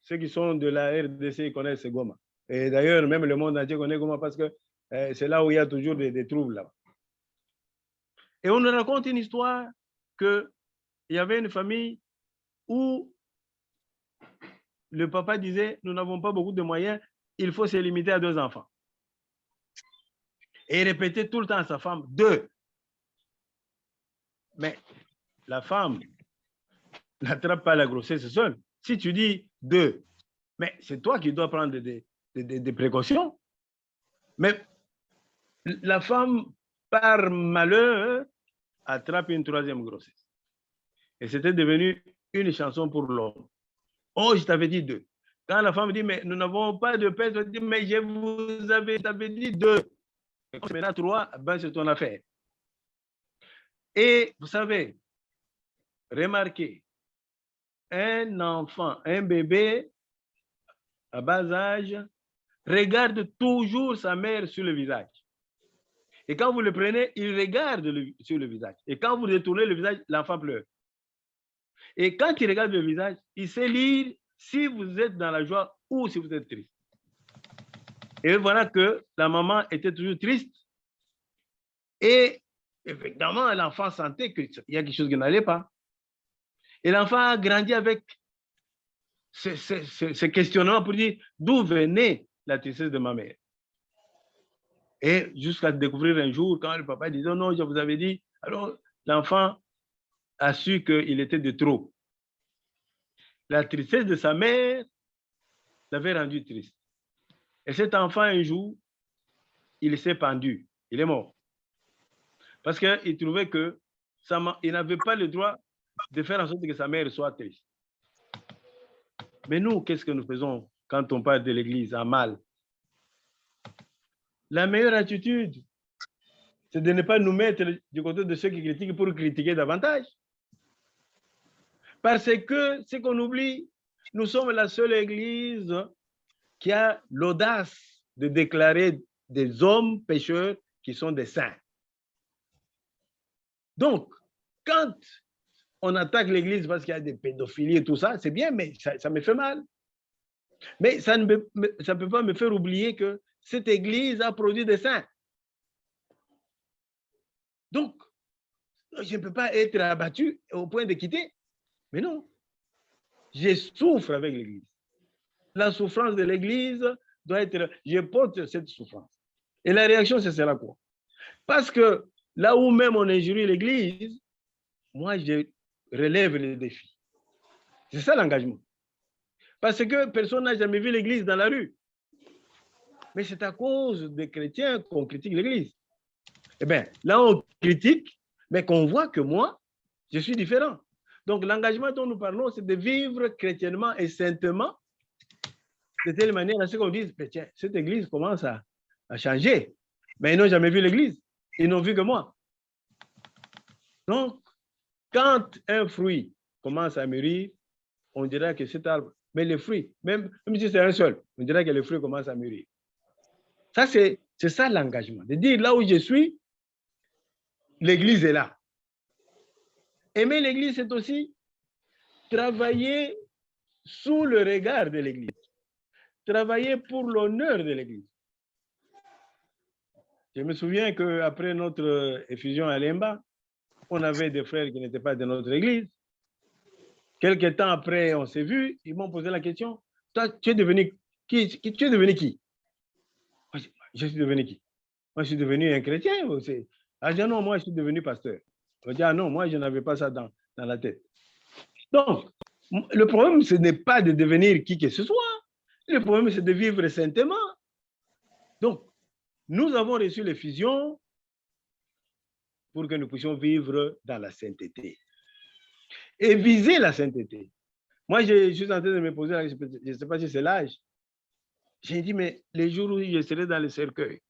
Ceux qui sont de la RDC connaissent Goma. Et d'ailleurs, même le monde entier connaît Goma parce que c'est là où il y a toujours des troubles là-bas. Et on nous raconte une histoire qu'il y avait une famille où le papa disait, nous n'avons pas beaucoup de moyens, il faut se limiter à 2 enfants. Et il répétait tout le temps à sa femme, 2. Mais la femme n'attrape pas la grossesse seule. si tu dis 2, mais c'est toi qui dois prendre des précautions. Mais la femme, par malheur, attrape une 3e grossesse. Et c'était devenu une chanson pour l'homme. Oh, je t'avais dit 2. Quand la femme dit, mais nous n'avons pas de père, je dis, mais je vous avais dit 2. Et quand maintenant 3, ben c'est ton affaire. Et vous savez, remarquez, un enfant, un bébé à bas âge, regarde toujours sa mère sur le visage. Et quand vous le prenez, il regarde sur le visage. Et quand vous détournez le visage, l'enfant pleure. Et quand il regarde le visage, il sait lire si vous êtes dans la joie ou si vous êtes triste. Et voilà que la maman était toujours triste. Et évidemment, l'enfant sentait qu'il y a quelque chose qui n'allait pas. Et l'enfant a grandi avec ce questionnement pour dire d'où venait la tristesse de ma mère. Et jusqu'à découvrir un jour, quand le papa disait non, je vous avais dit, alors l'enfant a su qu'il était de trop. La tristesse de sa mère l'avait rendu triste. Et cet enfant, un jour, il s'est pendu. Il est mort. Parce qu'il trouvait qu'il n'avait pas le droit de faire en sorte que sa mère soit triste. Mais nous, qu'est-ce que nous faisons quand on parle de l'Église en mal? La meilleure attitude, c'est de ne pas nous mettre du côté de ceux qui critiquent pour critiquer davantage. Parce que, ce qu'on oublie, nous sommes la seule Église qui a l'audace de déclarer des hommes pécheurs qui sont des saints. Donc, quand on attaque l'Église parce qu'il y a des pédophilies et tout ça, c'est bien, mais ça me fait mal. Mais ça ne peut pas me faire oublier que cette Église a produit des saints. Donc, je ne peux pas être abattu au point de quitter. Mais non, je souffre avec l'Église. La souffrance de l'Église doit être, je porte cette souffrance. Et la réaction, ce sera quoi? Parce que là où même on injurie l'Église, moi, je relève les défis. C'est ça l'engagement. Parce que personne n'a jamais vu l'Église dans la rue. Mais c'est à cause des chrétiens qu'on critique l'Église. Eh bien, là, on critique, mais qu'on voit que moi, je suis différent. Donc, l'engagement dont nous parlons, c'est de vivre chrétiennement et saintement, de telle manière à ce qu'on dise, tiens, cette Église commence à changer. Mais ils n'ont jamais vu l'Église. Ils n'ont vu que moi. Donc, quand un fruit commence à mûrir, on dirait que cet arbre, mais les fruits, même si c'est un seul, on dirait que les fruits commencent à mûrir. Ça, c'est ça l'engagement. De dire là où je suis, l'Église est là. Aimer l'Église, c'est aussi travailler sous le regard de l'Église. Travailler pour l'honneur de l'Église. Je me souviens qu'après notre effusion à Lemba, on avait des frères qui n'étaient pas de notre Église. Quelque temps après, on s'est vus, ils m'ont posé la question, toi, tu es devenu qui? Tu es devenu qui? Je suis devenu qui? Moi, je suis devenu un chrétien. Ah non, moi, je suis devenu pasteur. On dit, ah non, moi, je n'avais pas ça dans la tête. Donc, le problème, ce n'est pas de devenir qui que ce soit. Le problème, c'est de vivre saintement. Donc, nous avons reçu l'effusion pour que nous puissions vivre dans la sainteté. Et viser la sainteté. Moi, je suis en train de me poser, je ne sais pas si c'est l'âge. J'ai dit, mais les jours où je serai dans le cercueil,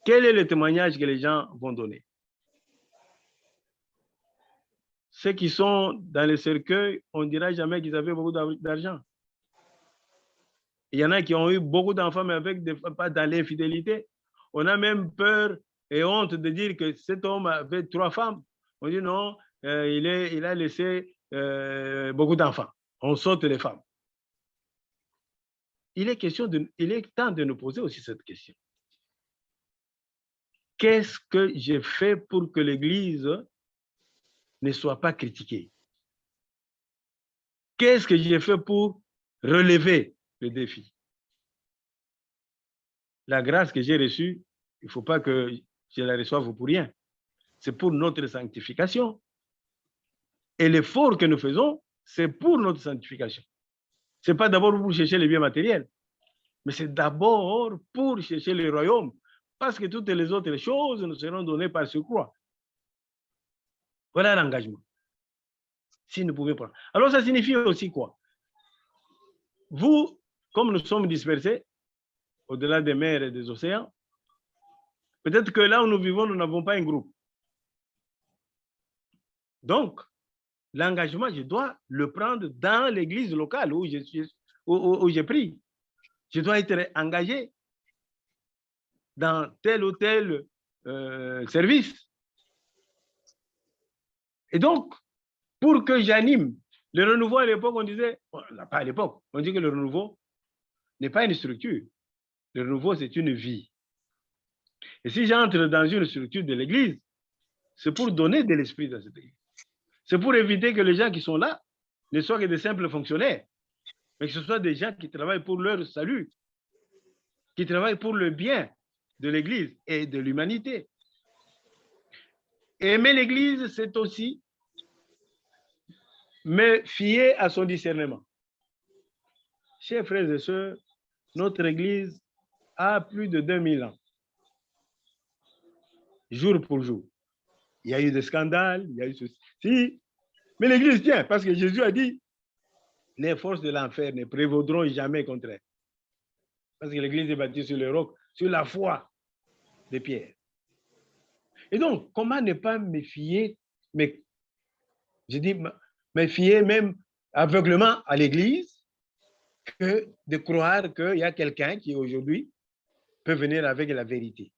quel est le témoignage que les gens vont donner? Ceux qui sont dans le cercueil, on ne dira jamais qu'ils avaient beaucoup d'argent. Il y en a qui ont eu beaucoup d'enfants, mais pas dans l'infidélité. On a même peur et honte de dire que cet homme avait 3 femmes. On dit non, il a laissé beaucoup d'enfants. On saute les femmes. Il est temps de nous poser aussi cette question. Qu'est-ce que j'ai fait pour que l'Église ne soit pas critiquée? Qu'est-ce que j'ai fait pour relever le défi? La grâce que j'ai reçue, il ne faut pas que je la reçoive pour rien. C'est pour notre sanctification. Et l'effort que nous faisons, c'est pour notre sanctification. Ce n'est pas d'abord pour chercher les biens matériels, mais c'est d'abord pour chercher le royaume, parce que toutes les autres choses nous seront données par surcroît. Voilà l'engagement. Si nous pouvions prendre. Alors, ça signifie aussi quoi? Vous, comme nous sommes dispersés, au-delà des mers et des océans, peut-être que là où nous vivons, nous n'avons pas un groupe. Donc, l'engagement, je dois le prendre dans l'église locale où j'ai pris. Je dois être engagé dans tel ou tel service. Et donc, pour que j'anime le renouveau, à l'époque, on disait, pas à l'époque, on dit que le renouveau n'est pas une structure. Le renouveau, c'est une vie. Et si j'entre dans une structure de l'église, c'est pour donner de l'esprit dans cette église. C'est pour éviter que les gens qui sont là ne soient que des simples fonctionnaires, mais que ce soit des gens qui travaillent pour leur salut, qui travaillent pour le bien de l'église et de l'humanité. Aimer l'église, c'est aussi me fier à son discernement. Chers frères et sœurs, notre église a plus de 2000 ans, jour pour jour. Il y a eu des scandales, il y a eu ceci. Si, mais l'église tient, parce que Jésus a dit, les forces de l'enfer ne prévaudront jamais contre elle. Parce que l'église est bâtie sur le roc, sur la foi de Pierre. Et donc, comment ne pas me fier, mais je dis, me fier même aveuglement à l'église, que de croire qu'il y a quelqu'un qui aujourd'hui peut venir avec la vérité.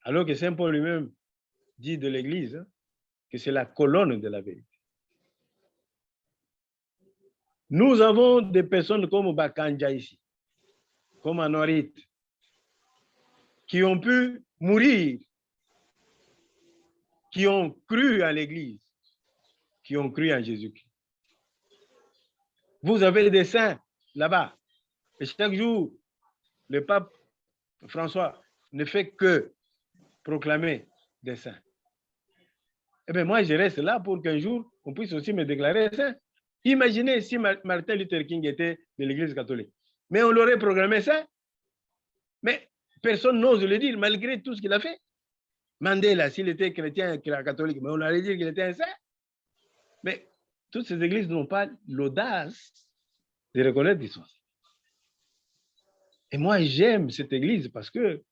Alors que Saint Paul lui-même dit de l'église que c'est la colonne de la vérité. Nous avons des personnes comme Bakanja ici, comme Anorit, qui ont pu mourir, qui ont cru à l'église, qui ont cru en Jésus-Christ. Vous avez des saints là-bas. Et chaque jour, le pape François ne fait que proclamer des saints. Eh bien, moi, je reste là pour qu'un jour, on puisse aussi me déclarer saint. Imaginez si Martin Luther King était de l'Église catholique. Mais on l'aurait proclamé saint. Mais personne n'ose le dire, malgré tout ce qu'il a fait. Mandela, s'il était chrétien catholique, mais on allait dire qu'il était un saint. Mais toutes ces églises n'ont pas l'audace de reconnaître qu'ils sont saints. Et moi, j'aime cette église parce que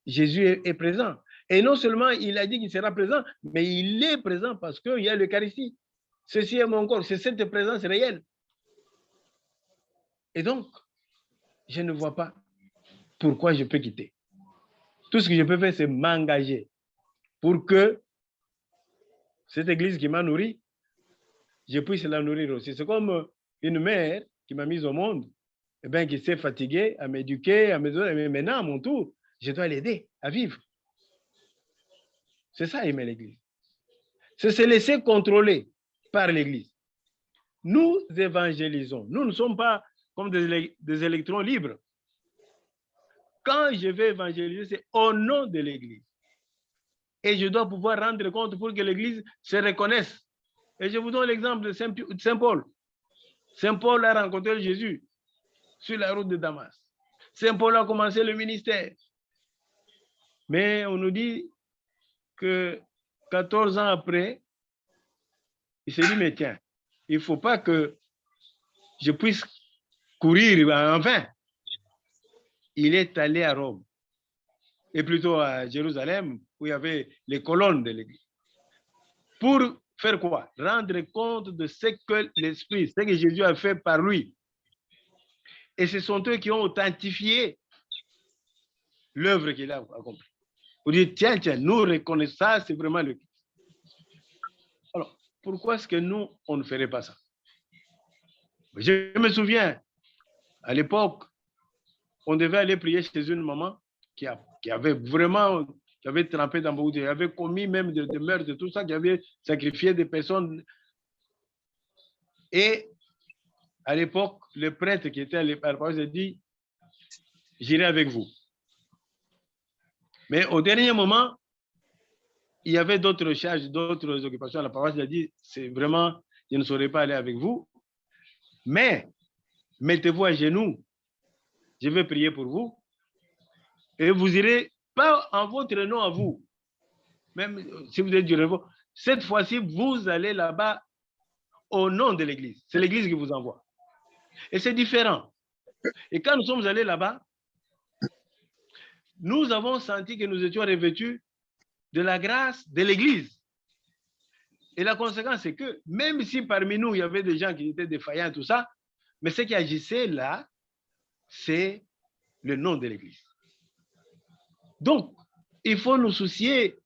Jésus est présent. Et non seulement il a dit qu'il sera présent, mais il est présent parce qu'il y a l'Eucharistie. Ceci est mon corps, c'est cette présence réelle. Et donc, je ne vois pas pourquoi je peux quitter. Tout ce que je peux faire, c'est m'engager pour que cette église qui m'a nourri, je puisse la nourrir aussi. C'est comme une mère qui m'a mis au monde, eh bien, qui s'est fatiguée à m'éduquer, à me donner, mais maintenant, à mon tour, je dois l'aider à vivre. C'est ça, aimer l'église. C'est se laisser contrôler par l'église. Nous évangélisons. Nous ne sommes pas comme des électrons libres. Quand je vais évangéliser, c'est au nom de l'église. Et je dois pouvoir rendre compte pour que l'église se reconnaisse. Et je vous donne l'exemple de Saint Paul. Saint Paul a rencontré Jésus sur la route de Damas. Saint Paul a commencé le ministère. Mais on nous dit que 14 ans après, il s'est dit, mais tiens, il ne faut pas que je puisse courir en vain. Il est allé à Rome, et plutôt à Jérusalem, où il y avait les colonnes de l'église. Pour faire quoi? Rendre compte de ce que l'Esprit, ce que Jésus a fait par lui. Et ce sont eux qui ont authentifié l'œuvre qu'il a accomplie. Vous dites, tiens, nous reconnaissons ça, c'est vraiment le Christ. Alors, pourquoi est-ce que nous, on ne ferait pas ça? Je me souviens, à l'époque, on devait aller prier chez une maman qui avait vraiment, qui avait trempé dans beaucoup de, qui avait commis même des meurtres, tout ça, qui avait sacrifié des personnes. Et à l'époque, le prêtre qui était à la paroisse a dit, j'irai avec vous. Mais au dernier moment, il y avait d'autres charges, d'autres occupations. La paroisse a dit, c'est vraiment, je ne saurais pas aller avec vous, mais mettez-vous à genoux, je vais prier pour vous, et vous irez pas en votre nom à vous, même si vous êtes du renouveau, cette fois-ci, vous allez là-bas au nom de l'Église. C'est l'Église qui vous envoie. Et c'est différent. Et quand nous sommes allés là-bas, nous avons senti que nous étions revêtus de la grâce de l'Église. Et la conséquence, c'est que même si parmi nous, il y avait des gens qui étaient défaillants, tout ça, mais ce qui agissait là, c'est le nom de l'Église. Donc, il faut nous soucier,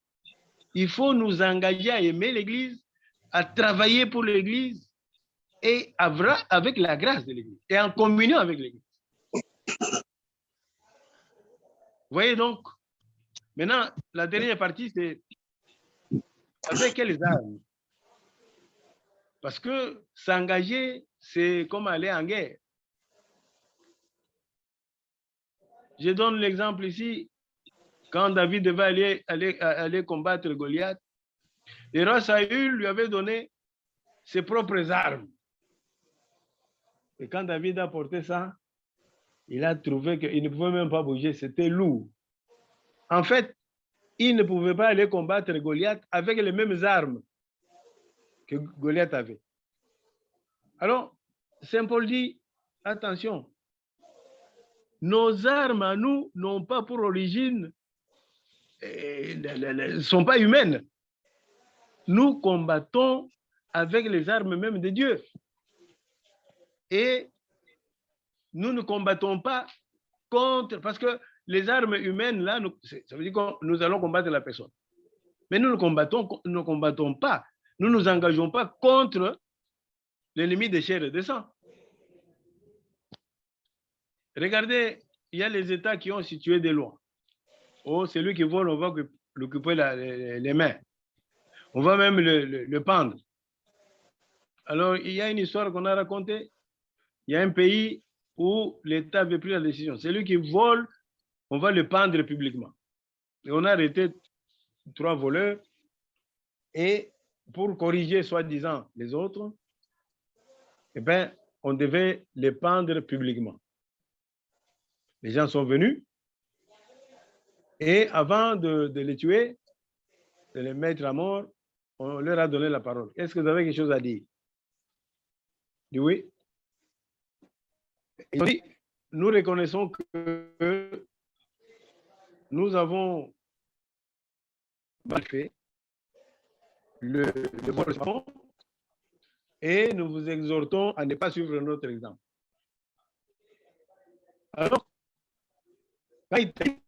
il faut nous engager à aimer l'Église, à travailler pour l'Église et avec la grâce de l'Église et en communion avec l'Église. Vous voyez donc, maintenant, la dernière partie, c'est avec quelles armes? Parce que s'engager, c'est comme aller en guerre. Je donne l'exemple ici. Quand David devait aller combattre Goliath, le roi Saül lui avait donné ses propres armes. Et quand David a porté ça, il a trouvé qu'il ne pouvait même pas bouger, c'était lourd. En fait, il ne pouvait pas aller combattre Goliath avec les mêmes armes que Goliath avait. Alors, Saint Paul dit, attention, nos armes à nous n'ont pas pour origine, ne sont pas humaines. Nous combattons avec les armes même de Dieu. Et nous ne combattons pas contre, parce que les armes humaines, là, ça veut dire que nous allons combattre la personne. Mais nous ne combattons pas, nous ne nous engageons pas contre l'ennemi de chair et de sang. Regardez, il y a les États qui ont situé des lois. Oh, c'est lui qui vole, on va l'occuper les mains. On va même le pendre. Alors, il y a une histoire qu'on a racontée. Il y a un pays où l'État avait pris la décision. C'est lui qui vole, on va le pendre publiquement. Et on a arrêté 3 voleurs. Et pour corriger, soi-disant, les autres, eh bien, on devait les pendre publiquement. Les gens sont venus. Et avant de les tuer, de les mettre à mort, on leur a donné la parole. Est-ce que vous avez quelque chose à dire? Dit oui. Ils ont dit, nous reconnaissons que nous avons mal fait le vol et nous vous exhortons à ne pas suivre notre exemple. Alors, quand il dit,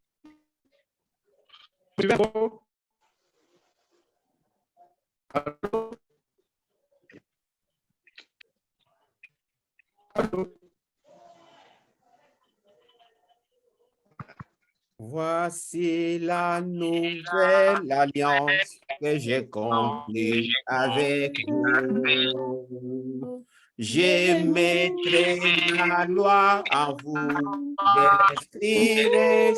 Voici la nouvelle alliance que j'ai conclue avec vous. Je mettrai ma loi en vous, je l'écrirai.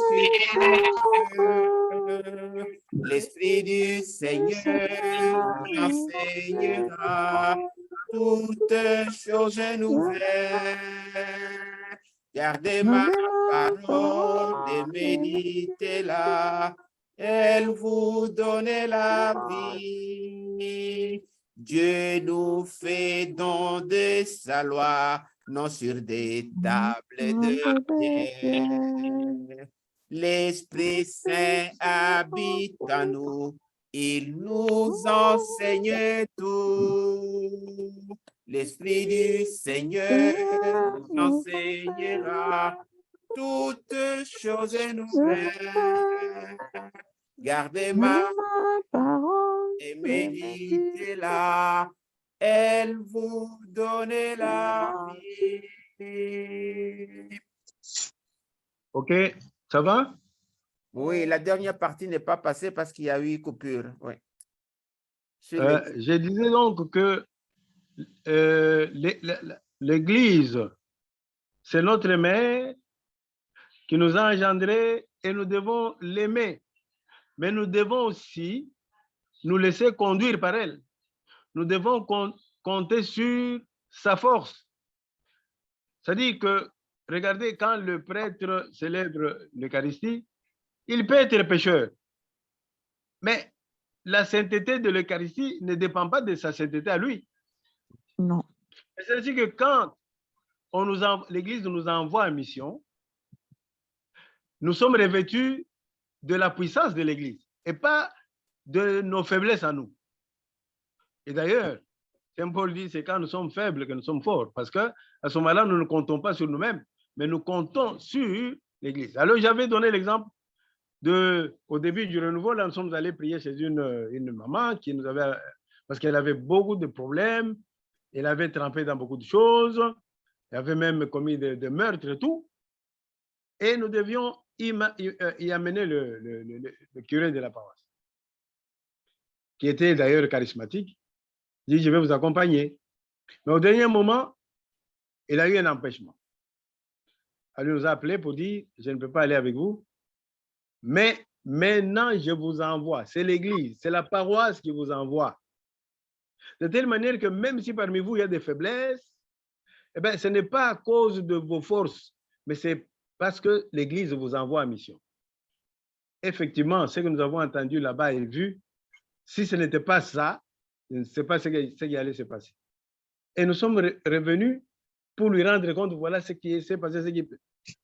L'Esprit du Seigneur enseignera toutes choses nouvelles. Gardez ma parole et méditez-la, elle vous donne la vie. Dieu nous fait don de sa loi, non sur des tables de pierre. L'Esprit Saint habite en nous, il nous enseigne tout. L'Esprit du Seigneur nous enseignera toutes choses nouvelles. Gardez ma parole et méditez-la, elle vous donne la vie. OK, ça va? Oui, la dernière partie n'est pas passée parce qu'il y a eu coupure. Oui. Je disais donc que l'Église, c'est notre mère qui nous a engendrés et nous devons l'aimer. Mais nous devons aussi nous laisser conduire par elle. Nous devons compter sur sa force. C'est-à-dire que, regardez, quand le prêtre célèbre l'Eucharistie, il peut être pécheur. Mais la sainteté de l'Eucharistie ne dépend pas de sa sainteté à lui. Non. C'est-à-dire que quand l'Église nous envoie en mission, nous sommes revêtus de la puissance de l'Église et pas de nos faiblesses à nous. Et d'ailleurs, Saint Paul dit, c'est quand nous sommes faibles que nous sommes forts, parce qu'à ce moment-là, nous ne comptons pas sur nous-mêmes, mais nous comptons sur l'Église. Alors, j'avais donné l'exemple au début du renouveau, là, nous sommes allés prier chez une maman qui nous avait, parce qu'elle avait beaucoup de problèmes, elle avait trempé dans beaucoup de choses, elle avait même commis de meurtres et tout, et nous devions y amener le curé de la paroisse, qui était d'ailleurs charismatique. Il dit, je vais vous accompagner. Mais au dernier moment, il a eu un empêchement. Elle nous a appelé pour dire, je ne peux pas aller avec vous, mais maintenant je vous envoie. C'est l'Église, c'est la paroisse qui vous envoie. De telle manière que même si parmi vous il y a des faiblesses, eh bien, ce n'est pas à cause de vos forces, mais c'est parce que l'Église vous envoie en mission. Effectivement, ce que nous avons entendu là-bas et vu, si ce n'était pas ça, je ne sais pas ce qui allait se passer. Et nous sommes revenus pour lui rendre compte, voilà ce qui s'est passé.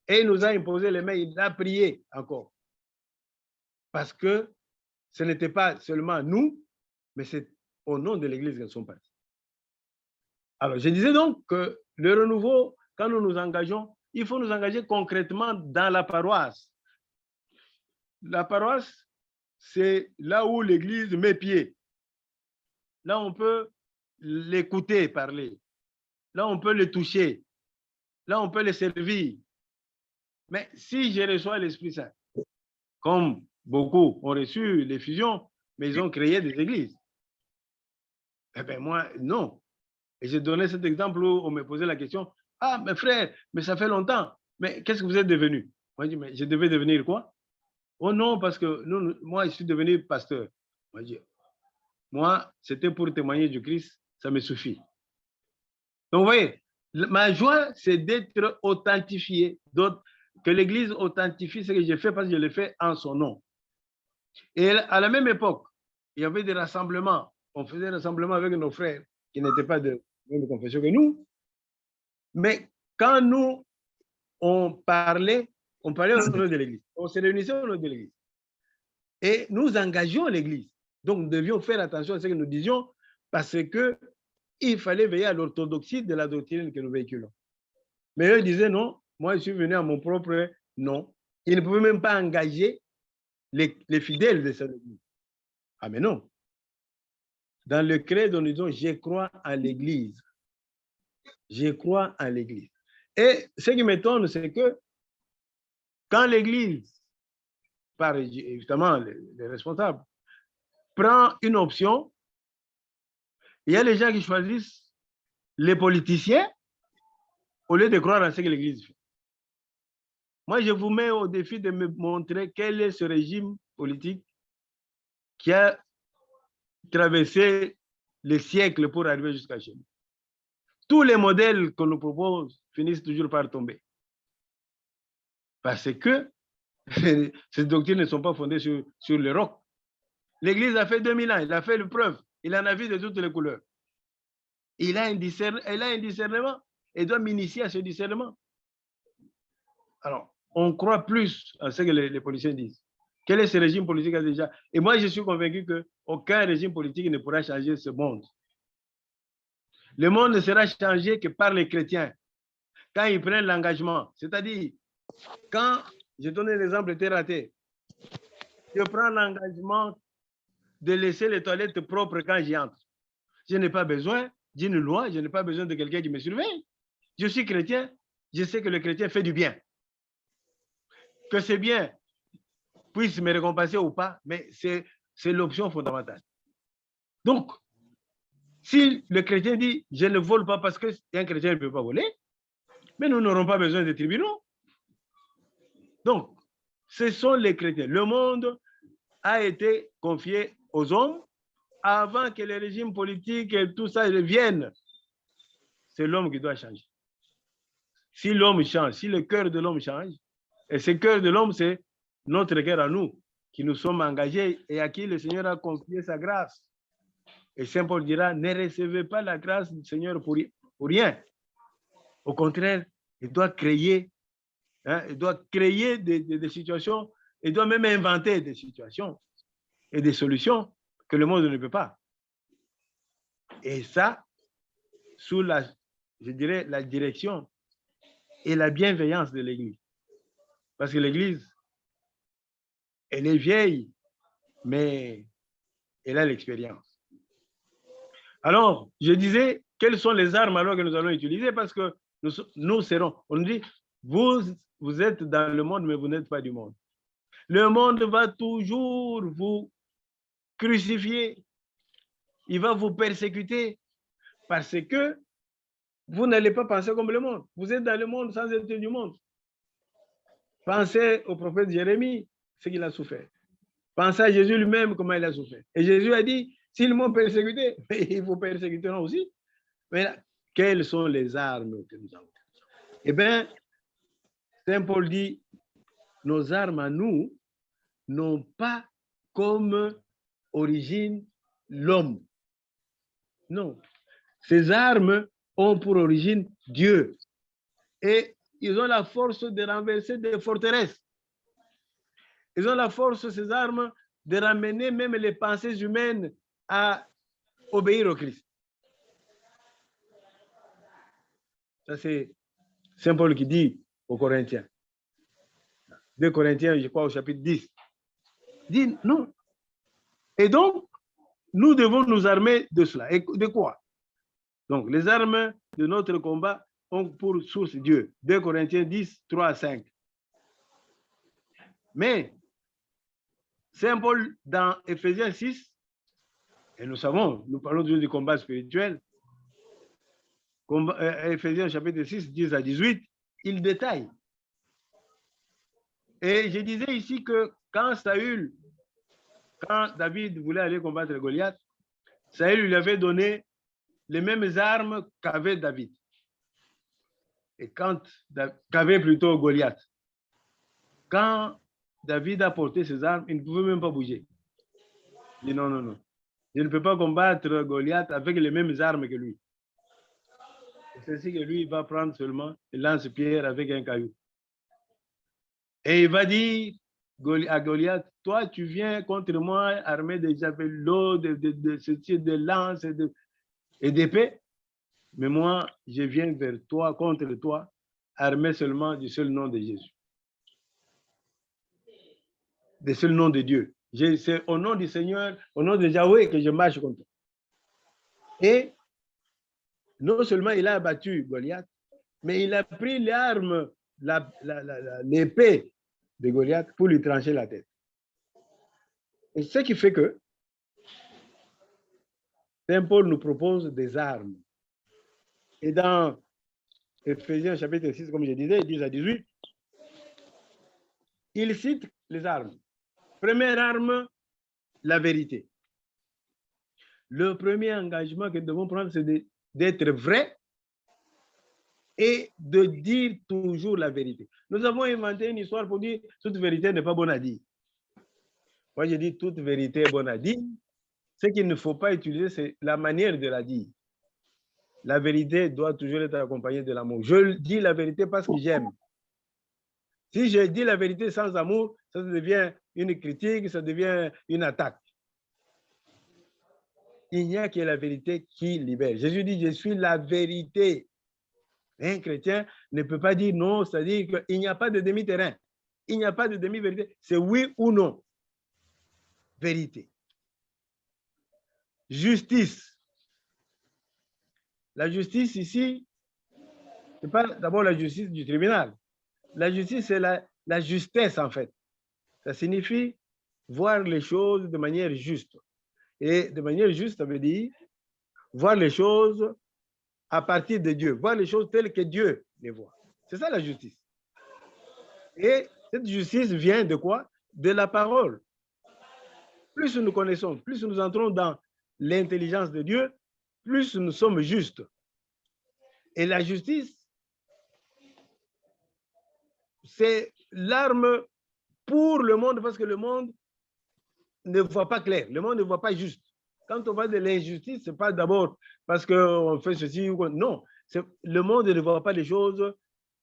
Et il nous a imposé les mains, il a prié encore. Parce que ce n'était pas seulement nous, mais c'est au nom de l'Église que nous sommes partis. Alors, je disais donc que le renouveau, quand nous nous engageons, il faut nous engager concrètement dans la paroisse. La paroisse, c'est là où l'Église met pied. Là, on peut l'écouter parler. Là, on peut le toucher. Là, on peut le servir. Mais si je reçois l'Esprit Saint, comme beaucoup ont reçu l'effusion, mais ils ont créé des églises. Eh bien, moi, non. Et j'ai donné cet exemple où on me posait la question, « Ah, mes frères, mais ça fait longtemps. Mais qu'est-ce que vous êtes devenu ?» Moi, je dis, « Mais je devais devenir quoi ?» « Oh non, parce que moi, je suis devenu pasteur. » Moi, je dis, moi, c'était pour témoigner du Christ, ça me suffit. Donc, vous voyez, ma joie, c'est d'être authentifié, que l'Église authentifie ce que j'ai fait parce que je l'ai fait en son nom. Et à la même époque, il y avait des rassemblements. On faisait des rassemblements avec nos frères qui n'étaient pas de même confession que nous. Mais quand nous, on parlait au nom de l'Église. On se réunissait au nom de l'Église. Et nous engagions l'Église. Donc, nous devions faire attention à ce que nous disions parce qu'il fallait veiller à l'orthodoxie de la doctrine que nous véhiculons. Mais eux disaient non, moi je suis venu à mon propre nom. Ils ne pouvaient même pas engager les fidèles de cette Église. Ah mais non. Dans le credo, nous disons, je crois en l'Église. Je crois en l'Église. Et ce qui m'étonne, c'est que quand l'Église, par évidemment les responsables, prend une option, il y a les gens qui choisissent les politiciens au lieu de croire en ce que l'Église fait. Moi, je vous mets au défi de me montrer quel est ce régime politique qui a traversé les siècles pour arriver jusqu'à chez nous. Tous les modèles qu'on nous propose finissent toujours par tomber. Parce que ces doctrines ne sont pas fondées sur le roc. L'Église a fait 2000 ans, il a fait le preuve, il en a vu de toutes les couleurs. Elle a un discernement, et doit m'initier à ce discernement. Alors, on croit plus à ce que les policiers disent. Quel est ce régime politique déjà? Et moi, je suis convaincu qu'aucun régime politique ne pourra changer ce monde. Le monde ne sera changé que par les chrétiens, quand ils prennent l'engagement. C'est-à-dire, quand, je donne l'exemple terre à terre, je prends l'engagement de laisser les toilettes propres quand j'y entre. Je n'ai pas besoin d'une loi, je n'ai pas besoin de quelqu'un qui me surveille. Je suis chrétien, je sais que le chrétien fait du bien. Que c'est bien puisse me récompenser ou pas, mais c'est l'option fondamentale. Donc, si le chrétien dit « je ne vole pas parce qu'un chrétien ne peut pas voler », mais nous n'aurons pas besoin de tribunaux. Donc, ce sont les chrétiens. Le monde a été confié aux hommes avant que les régimes politiques et tout ça viennent, c'est l'homme qui doit changer. Si l'homme change, si le cœur de l'homme change, et ce cœur de l'homme, c'est notre cœur à nous, qui nous sommes engagés et à qui le Seigneur a confié sa grâce. Et Saint Paul dira, ne recevez pas la grâce du Seigneur pour rien. Au contraire, il doit créer, des situations, il doit même inventer des situations et des solutions que le monde ne peut pas. Et ça, sous la direction et la bienveillance de l'Église. Parce que l'Église, elle est vieille, mais elle a l'expérience. Alors, je disais, quelles sont les armes alors que nous allons utiliser? Parce que nous serons, on dit, vous êtes dans le monde, mais vous n'êtes pas du monde. Le monde va toujours vous crucifier. Il va vous persécuter parce que vous n'allez pas penser comme le monde. Vous êtes dans le monde sans être du monde. Pensez au prophète Jérémie, ce qu'il a souffert. Pensez à Jésus lui-même, comment il a souffert. Et Jésus a dit, s'ils m'ont persécuté, ils vous persécuteront aussi. Mais là, quelles sont les armes que nous avons? Eh bien, Saint Paul dit, nos armes à nous n'ont pas comme origine l'homme. Non. Ces armes ont pour origine Dieu. Et ils ont la force de renverser des forteresses. Ils ont la force, ces armes, de ramener même les pensées humaines à obéir au Christ. Ça, c'est Saint Paul qui dit aux Corinthiens. 2 Corinthiens, je crois, au chapitre 10. Il dit non. Et donc, nous devons nous armer de cela. Et de quoi? Donc, les armes de notre combat ont pour source Dieu. 2 Corinthiens 10, 3 à 5. Mais, Saint Paul, dans Éphésiens 6, et nous savons, nous parlons du combat spirituel, Éphésiens chapitre 6, 10 à 18, il détaille. Et je disais ici que quand David voulait aller combattre Goliath, Saül lui avait donné les mêmes armes qu'avait David. Et qu'avait plutôt Goliath. Quand David a porté ses armes, il ne pouvait même pas bouger. Il dit non, non, non. Je ne peux pas combattre Goliath avec les mêmes armes que lui. C'est ainsi que lui, il va prendre seulement un lance-pierre avec un caillou. Et il va dire à Goliath, toi, tu viens contre moi armé de javelots, de lances et d'épées. Mais moi, je viens vers toi, contre toi, armé seulement du seul nom de Jésus. Du seul nom de Dieu. C'est au nom du Seigneur, au nom de Yahweh que je marche contre toi. Et non seulement il a abattu Goliath, mais il a pris l'arme, l'épée de Goliath pour lui trancher la tête. Et ce qui fait que Saint Paul nous propose des armes. Et dans Éphésiens chapitre 6, comme je disais, 10 à 18, il cite les armes. Première arme, la vérité. Le premier engagement que nous devons prendre, c'est d'être vrai et de dire toujours la vérité. Nous avons inventé une histoire pour dire toute vérité n'est pas bonne à dire. Moi, je dis toute vérité est bonne à dire. Ce qu'il ne faut pas utiliser, c'est la manière de la dire. La vérité doit toujours être accompagnée de l'amour. Je dis la vérité parce que j'aime. Si je dis la vérité sans amour, ça devient une critique, ça devient une attaque. Il n'y a que la vérité qui libère. Jésus dit, je suis la vérité. Un chrétien ne peut pas dire non, c'est-à-dire qu'il n'y a pas de demi-terrain. Il n'y a pas de demi-vérité. C'est oui ou non. Vérité. Justice. La justice ici, ce n'est pas d'abord la justice du tribunal. La justice, c'est la justesse en fait. Ça signifie voir les choses de manière juste. Et de manière juste, ça veut dire voir les choses à partir de Dieu, voir les choses telles que Dieu les voit. C'est ça la justice. Et cette justice vient de quoi? De la parole. Plus nous connaissons, plus nous entrons dans l'intelligence de Dieu, plus nous sommes justes. Et la justice, c'est l'arme pour le monde, parce que le monde ne voit pas clair, le monde ne voit pas juste. Quand on parle de l'injustice, ce n'est pas d'abord parce qu'on fait ceci ou quoi. Non, le monde ne voit pas les choses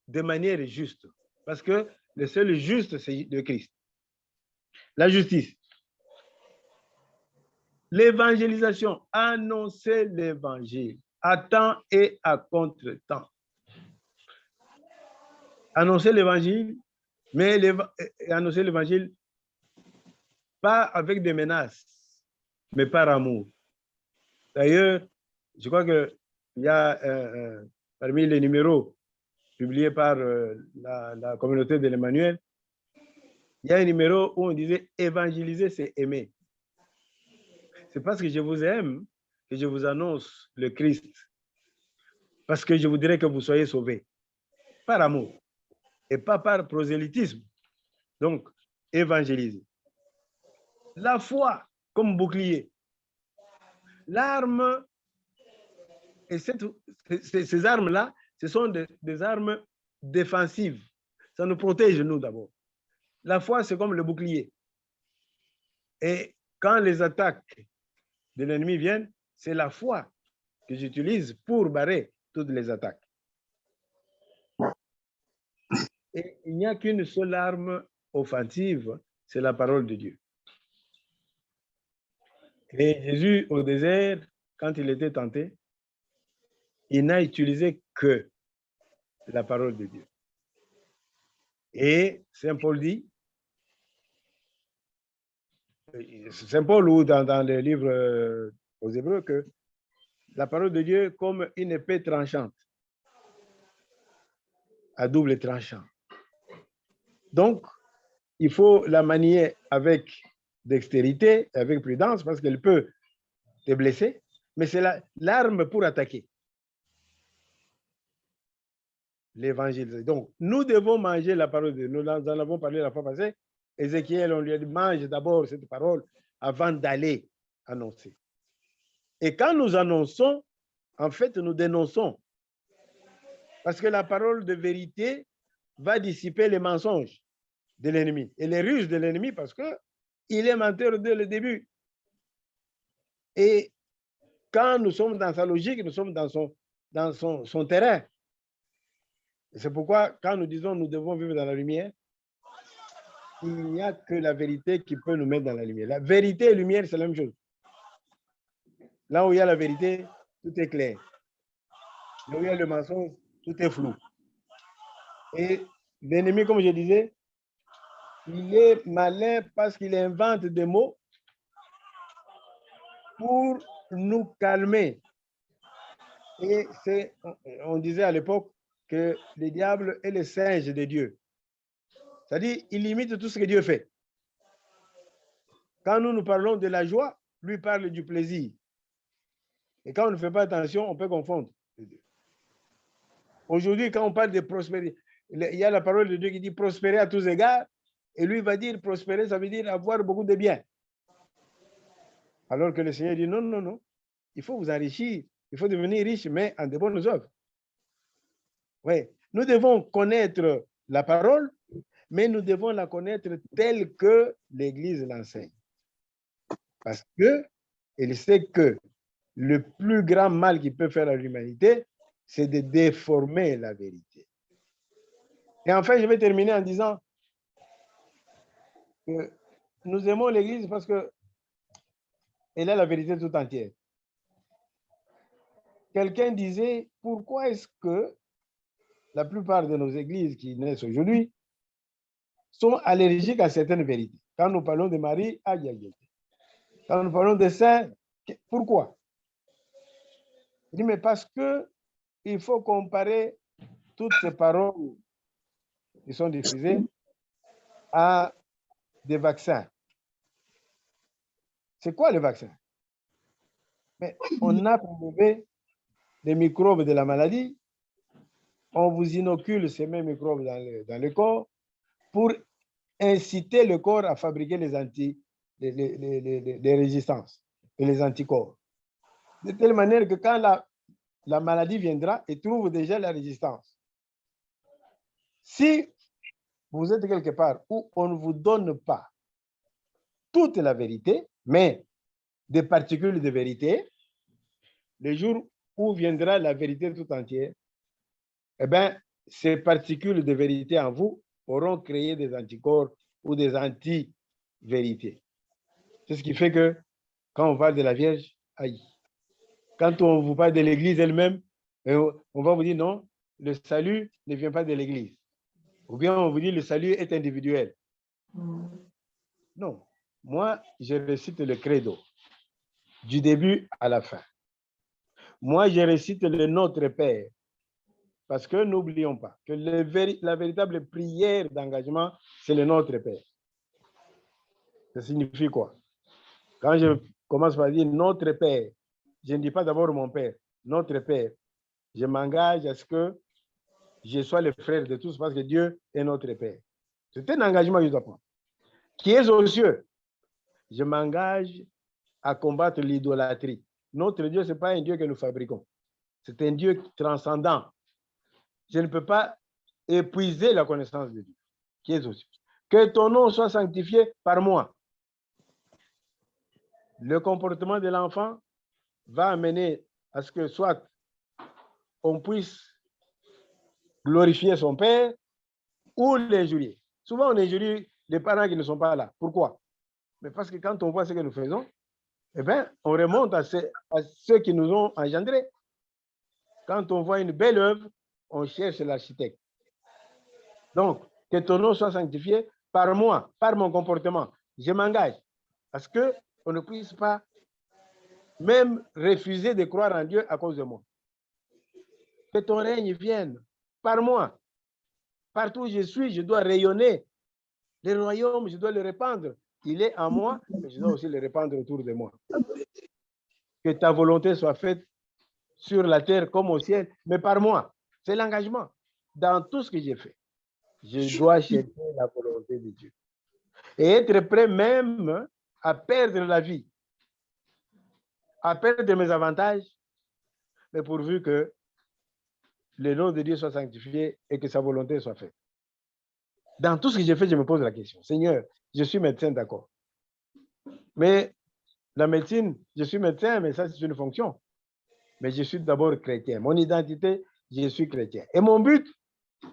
de manière juste. Parce que le seul juste, c'est le Christ. La justice. L'évangélisation, annoncer l'évangile à temps et à contre-temps. Annoncer l'évangile, mais annoncer l'évangile pas avec des menaces, mais par amour. D'ailleurs, je crois qu'il y a parmi les numéros publiés par la communauté de l'Emmanuel, il y a un numéro où on disait « Évangéliser, c'est aimer ». C'est parce que je vous aime que je vous annonce le Christ. Parce que je voudrais que vous soyez sauvés. Par amour. Et pas par prosélytisme. Donc, évangéliser. La foi comme bouclier. L'arme, et ces armes-là, ce sont des armes défensives. Ça nous protège, nous, d'abord. La foi, c'est comme le bouclier. Et quand les attaques de l'ennemi viennent, c'est la foi que j'utilise pour barrer toutes les attaques. Et il n'y a qu'une seule arme offensive, c'est la parole de Dieu. Et Jésus, au désert, quand il était tenté, il n'a utilisé que la parole de Dieu. Et Saint Paul dit, Saint Paul ou dans le livre aux Hébreux, que la parole de Dieu comme une épée tranchante, à double tranchant. Donc, il faut la manier avec dextérité, avec prudence, parce qu'elle peut te blesser, mais c'est l'arme pour attaquer. L'évangile. Donc, nous devons manger la parole de Dieu. Nous en avons parlé la fois passée. Ézéchiel, on lui a dit, mange d'abord cette parole avant d'aller annoncer. Et quand nous annonçons, en fait, nous dénonçons. Parce que la parole de vérité va dissiper les mensonges de l'ennemi et les ruses de l'ennemi, parce qu'il est menteur dès le début. Et quand nous sommes dans sa logique, nous sommes dans son terrain. C'est pourquoi, quand nous disons nous devons vivre dans la lumière, il n'y a que la vérité qui peut nous mettre dans la lumière. La vérité et la lumière, c'est la même chose. Là où il y a la vérité, tout est clair. Là où il y a le mensonge, tout est flou. Et l'ennemi, comme je disais, il est malin parce qu'il invente des mots pour nous calmer. Et on disait à l'époque que le diable est le singe de Dieu. C'est-à-dire, il imite tout ce que Dieu fait. Quand nous parlons de la joie, lui parle du plaisir. Et quand on ne fait pas attention, on peut confondre les deux. Aujourd'hui, quand on parle de prospérité, il y a la parole de Dieu qui dit prospérer à tous égards, et lui va dire prospérer, ça veut dire avoir beaucoup de biens. Alors que le Seigneur dit non, non, non, il faut vous enrichir, il faut devenir riche, mais en de bonnes œuvres. Oui, nous devons connaître la parole, mais nous devons la connaître telle que l'Église l'enseigne. Parce qu'elle sait que le plus grand mal qu'il peut faire à l'humanité, c'est de déformer la vérité. Et enfin, je vais terminer en disant que nous aimons l'Église parce qu'elle a la vérité tout entière. Quelqu'un disait, pourquoi est-ce que la plupart de nos églises qui naissent aujourd'hui sont allergiques à certaines vérités? Quand nous parlons de Marie, aïe, aïe, aïe. Quand nous parlons de saints, pourquoi? Il dit, mais parce qu'il faut comparer toutes ces paroles qui sont diffusées à des vaccins. C'est quoi le vaccin? Mais on a prélevé les microbes de la maladie, on vous inocule ces mêmes microbes dans le corps pour inciter le corps à fabriquer les résistances et les anticorps. De telle manière que quand la maladie viendra, il trouve déjà la résistance. Si vous êtes quelque part où on ne vous donne pas toute la vérité, mais des particules de vérité, le jour où viendra la vérité tout entière, eh bien, ces particules de vérité en vous auront créé des anticorps ou des anti-vérités. C'est ce qui fait que quand on parle de la Vierge, aïe. Quand on vous parle de l'Église elle-même, on va vous dire non, le salut ne vient pas de l'Église. Ou bien on vous dit le salut est individuel. Non. Moi, je récite le credo du début à la fin. Moi, je récite le Notre Père. Parce que n'oublions pas que la véritable prière d'engagement, c'est le Notre Père. Ça signifie quoi? Quand je commence par dire Notre Père, je ne dis pas d'abord mon Père, Notre Père. Je m'engage à ce que je sois le frère de tous parce que Dieu est notre Père. C'est un engagement que je dois prendre. Qui est aux cieux? Je m'engage à combattre l'idolâtrie. Notre Dieu, ce n'est pas un Dieu que nous fabriquons. C'est un Dieu transcendant. Je ne peux pas épuiser la connaissance de Dieu, qui est aux cieux. Que ton nom soit sanctifié par moi. Le comportement de l'enfant va amener à ce que soit on puisse glorifier son père ou l'injurier. Souvent, on injurie les parents qui ne sont pas là. Pourquoi? Mais parce que quand on voit ce que nous faisons, eh bien, on remonte à ceux qui nous ont engendrés. Quand on voit une belle œuvre, on cherche l'architecte. Donc, que ton nom soit sanctifié par moi, par mon comportement. Je m'engage à ce qu'on ne puisse pas même refuser de croire en Dieu à cause de moi. Que ton règne vienne par moi. Partout où je suis, je dois rayonner. Le royaume, je dois le répandre. Il est en moi, mais je dois aussi le répandre autour de moi. Que ta volonté soit faite sur la terre comme au ciel, mais par moi. C'est l'engagement. Dans tout ce que j'ai fait, je dois chercher la volonté de Dieu. Et être prêt même à perdre la vie, à perdre mes avantages, mais pourvu que le nom de Dieu soit sanctifié et que sa volonté soit faite. Dans tout ce que j'ai fait, je me pose la question. Seigneur, je suis médecin, d'accord. Mais la médecine, je suis médecin, mais ça, c'est une fonction. Mais je suis d'abord chrétien. Mon identité, je suis chrétien. Et mon but,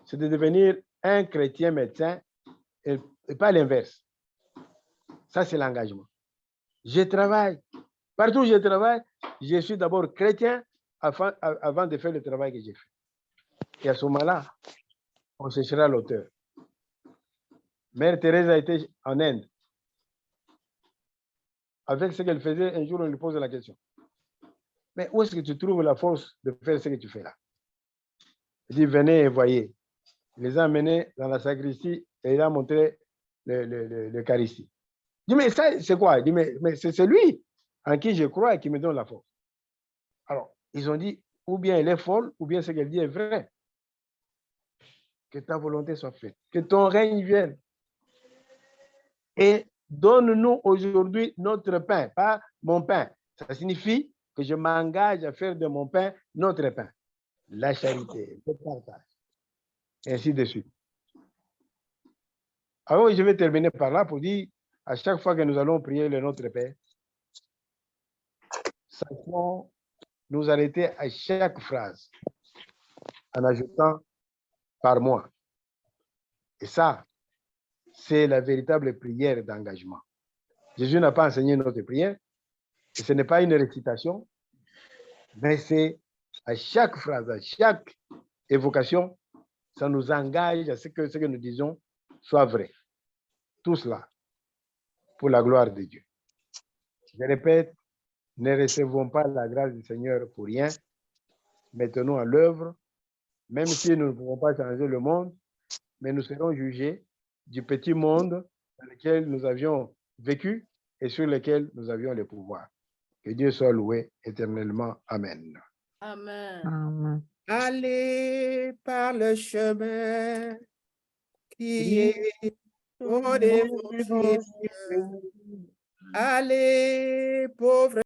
c'est de devenir un chrétien médecin et pas l'inverse. Ça, c'est l'engagement. Je travaille. Partout où je travaille, je suis d'abord chrétien avant de faire le travail que j'ai fait. Et à ce moment-là, on cherchera l'auteur. Mère Thérèse a été en Inde. Avec ce qu'elle faisait, un jour, on lui pose la question. Mais où est-ce que tu trouves la force de faire ce que tu fais là? Il dit, venez et voyez. Il les a amenés dans la sacristie et il a montré l'Eucharistie. Il dit, mais ça, c'est quoi? Il dit, mais c'est lui en qui je crois et qui me donne la force. Alors, ils ont dit, ou bien elle est folle, ou bien ce qu'elle dit est vrai. Que ta volonté soit faite, que ton règne vienne. Et donne-nous aujourd'hui notre pain, pas mon pain. Ça signifie que je m'engage à faire de mon pain notre pain. La charité, le partage. Et ainsi de suite. Alors, je vais terminer par là pour dire, à chaque fois que nous allons prier le Notre Père, sachons nous arrêter à chaque phrase en ajoutant par moi. Et ça, c'est la véritable prière d'engagement. Jésus n'a pas enseigné notre prière, et ce n'est pas une récitation, mais c'est à chaque phrase, à chaque évocation, ça nous engage à ce que nous disons soit vrai. Tout cela pour la gloire de Dieu. Je répète, ne recevons pas la grâce du Seigneur pour rien. Mettons-nous à l'œuvre, même si nous ne pouvons pas changer le monde, mais nous serons jugés du petit monde dans lequel nous avions vécu et sur lequel nous avions le pouvoir. Que Dieu soit loué éternellement. Amen. Amen. Amen. Allez par le chemin qui est au dévot. Allez, pauvres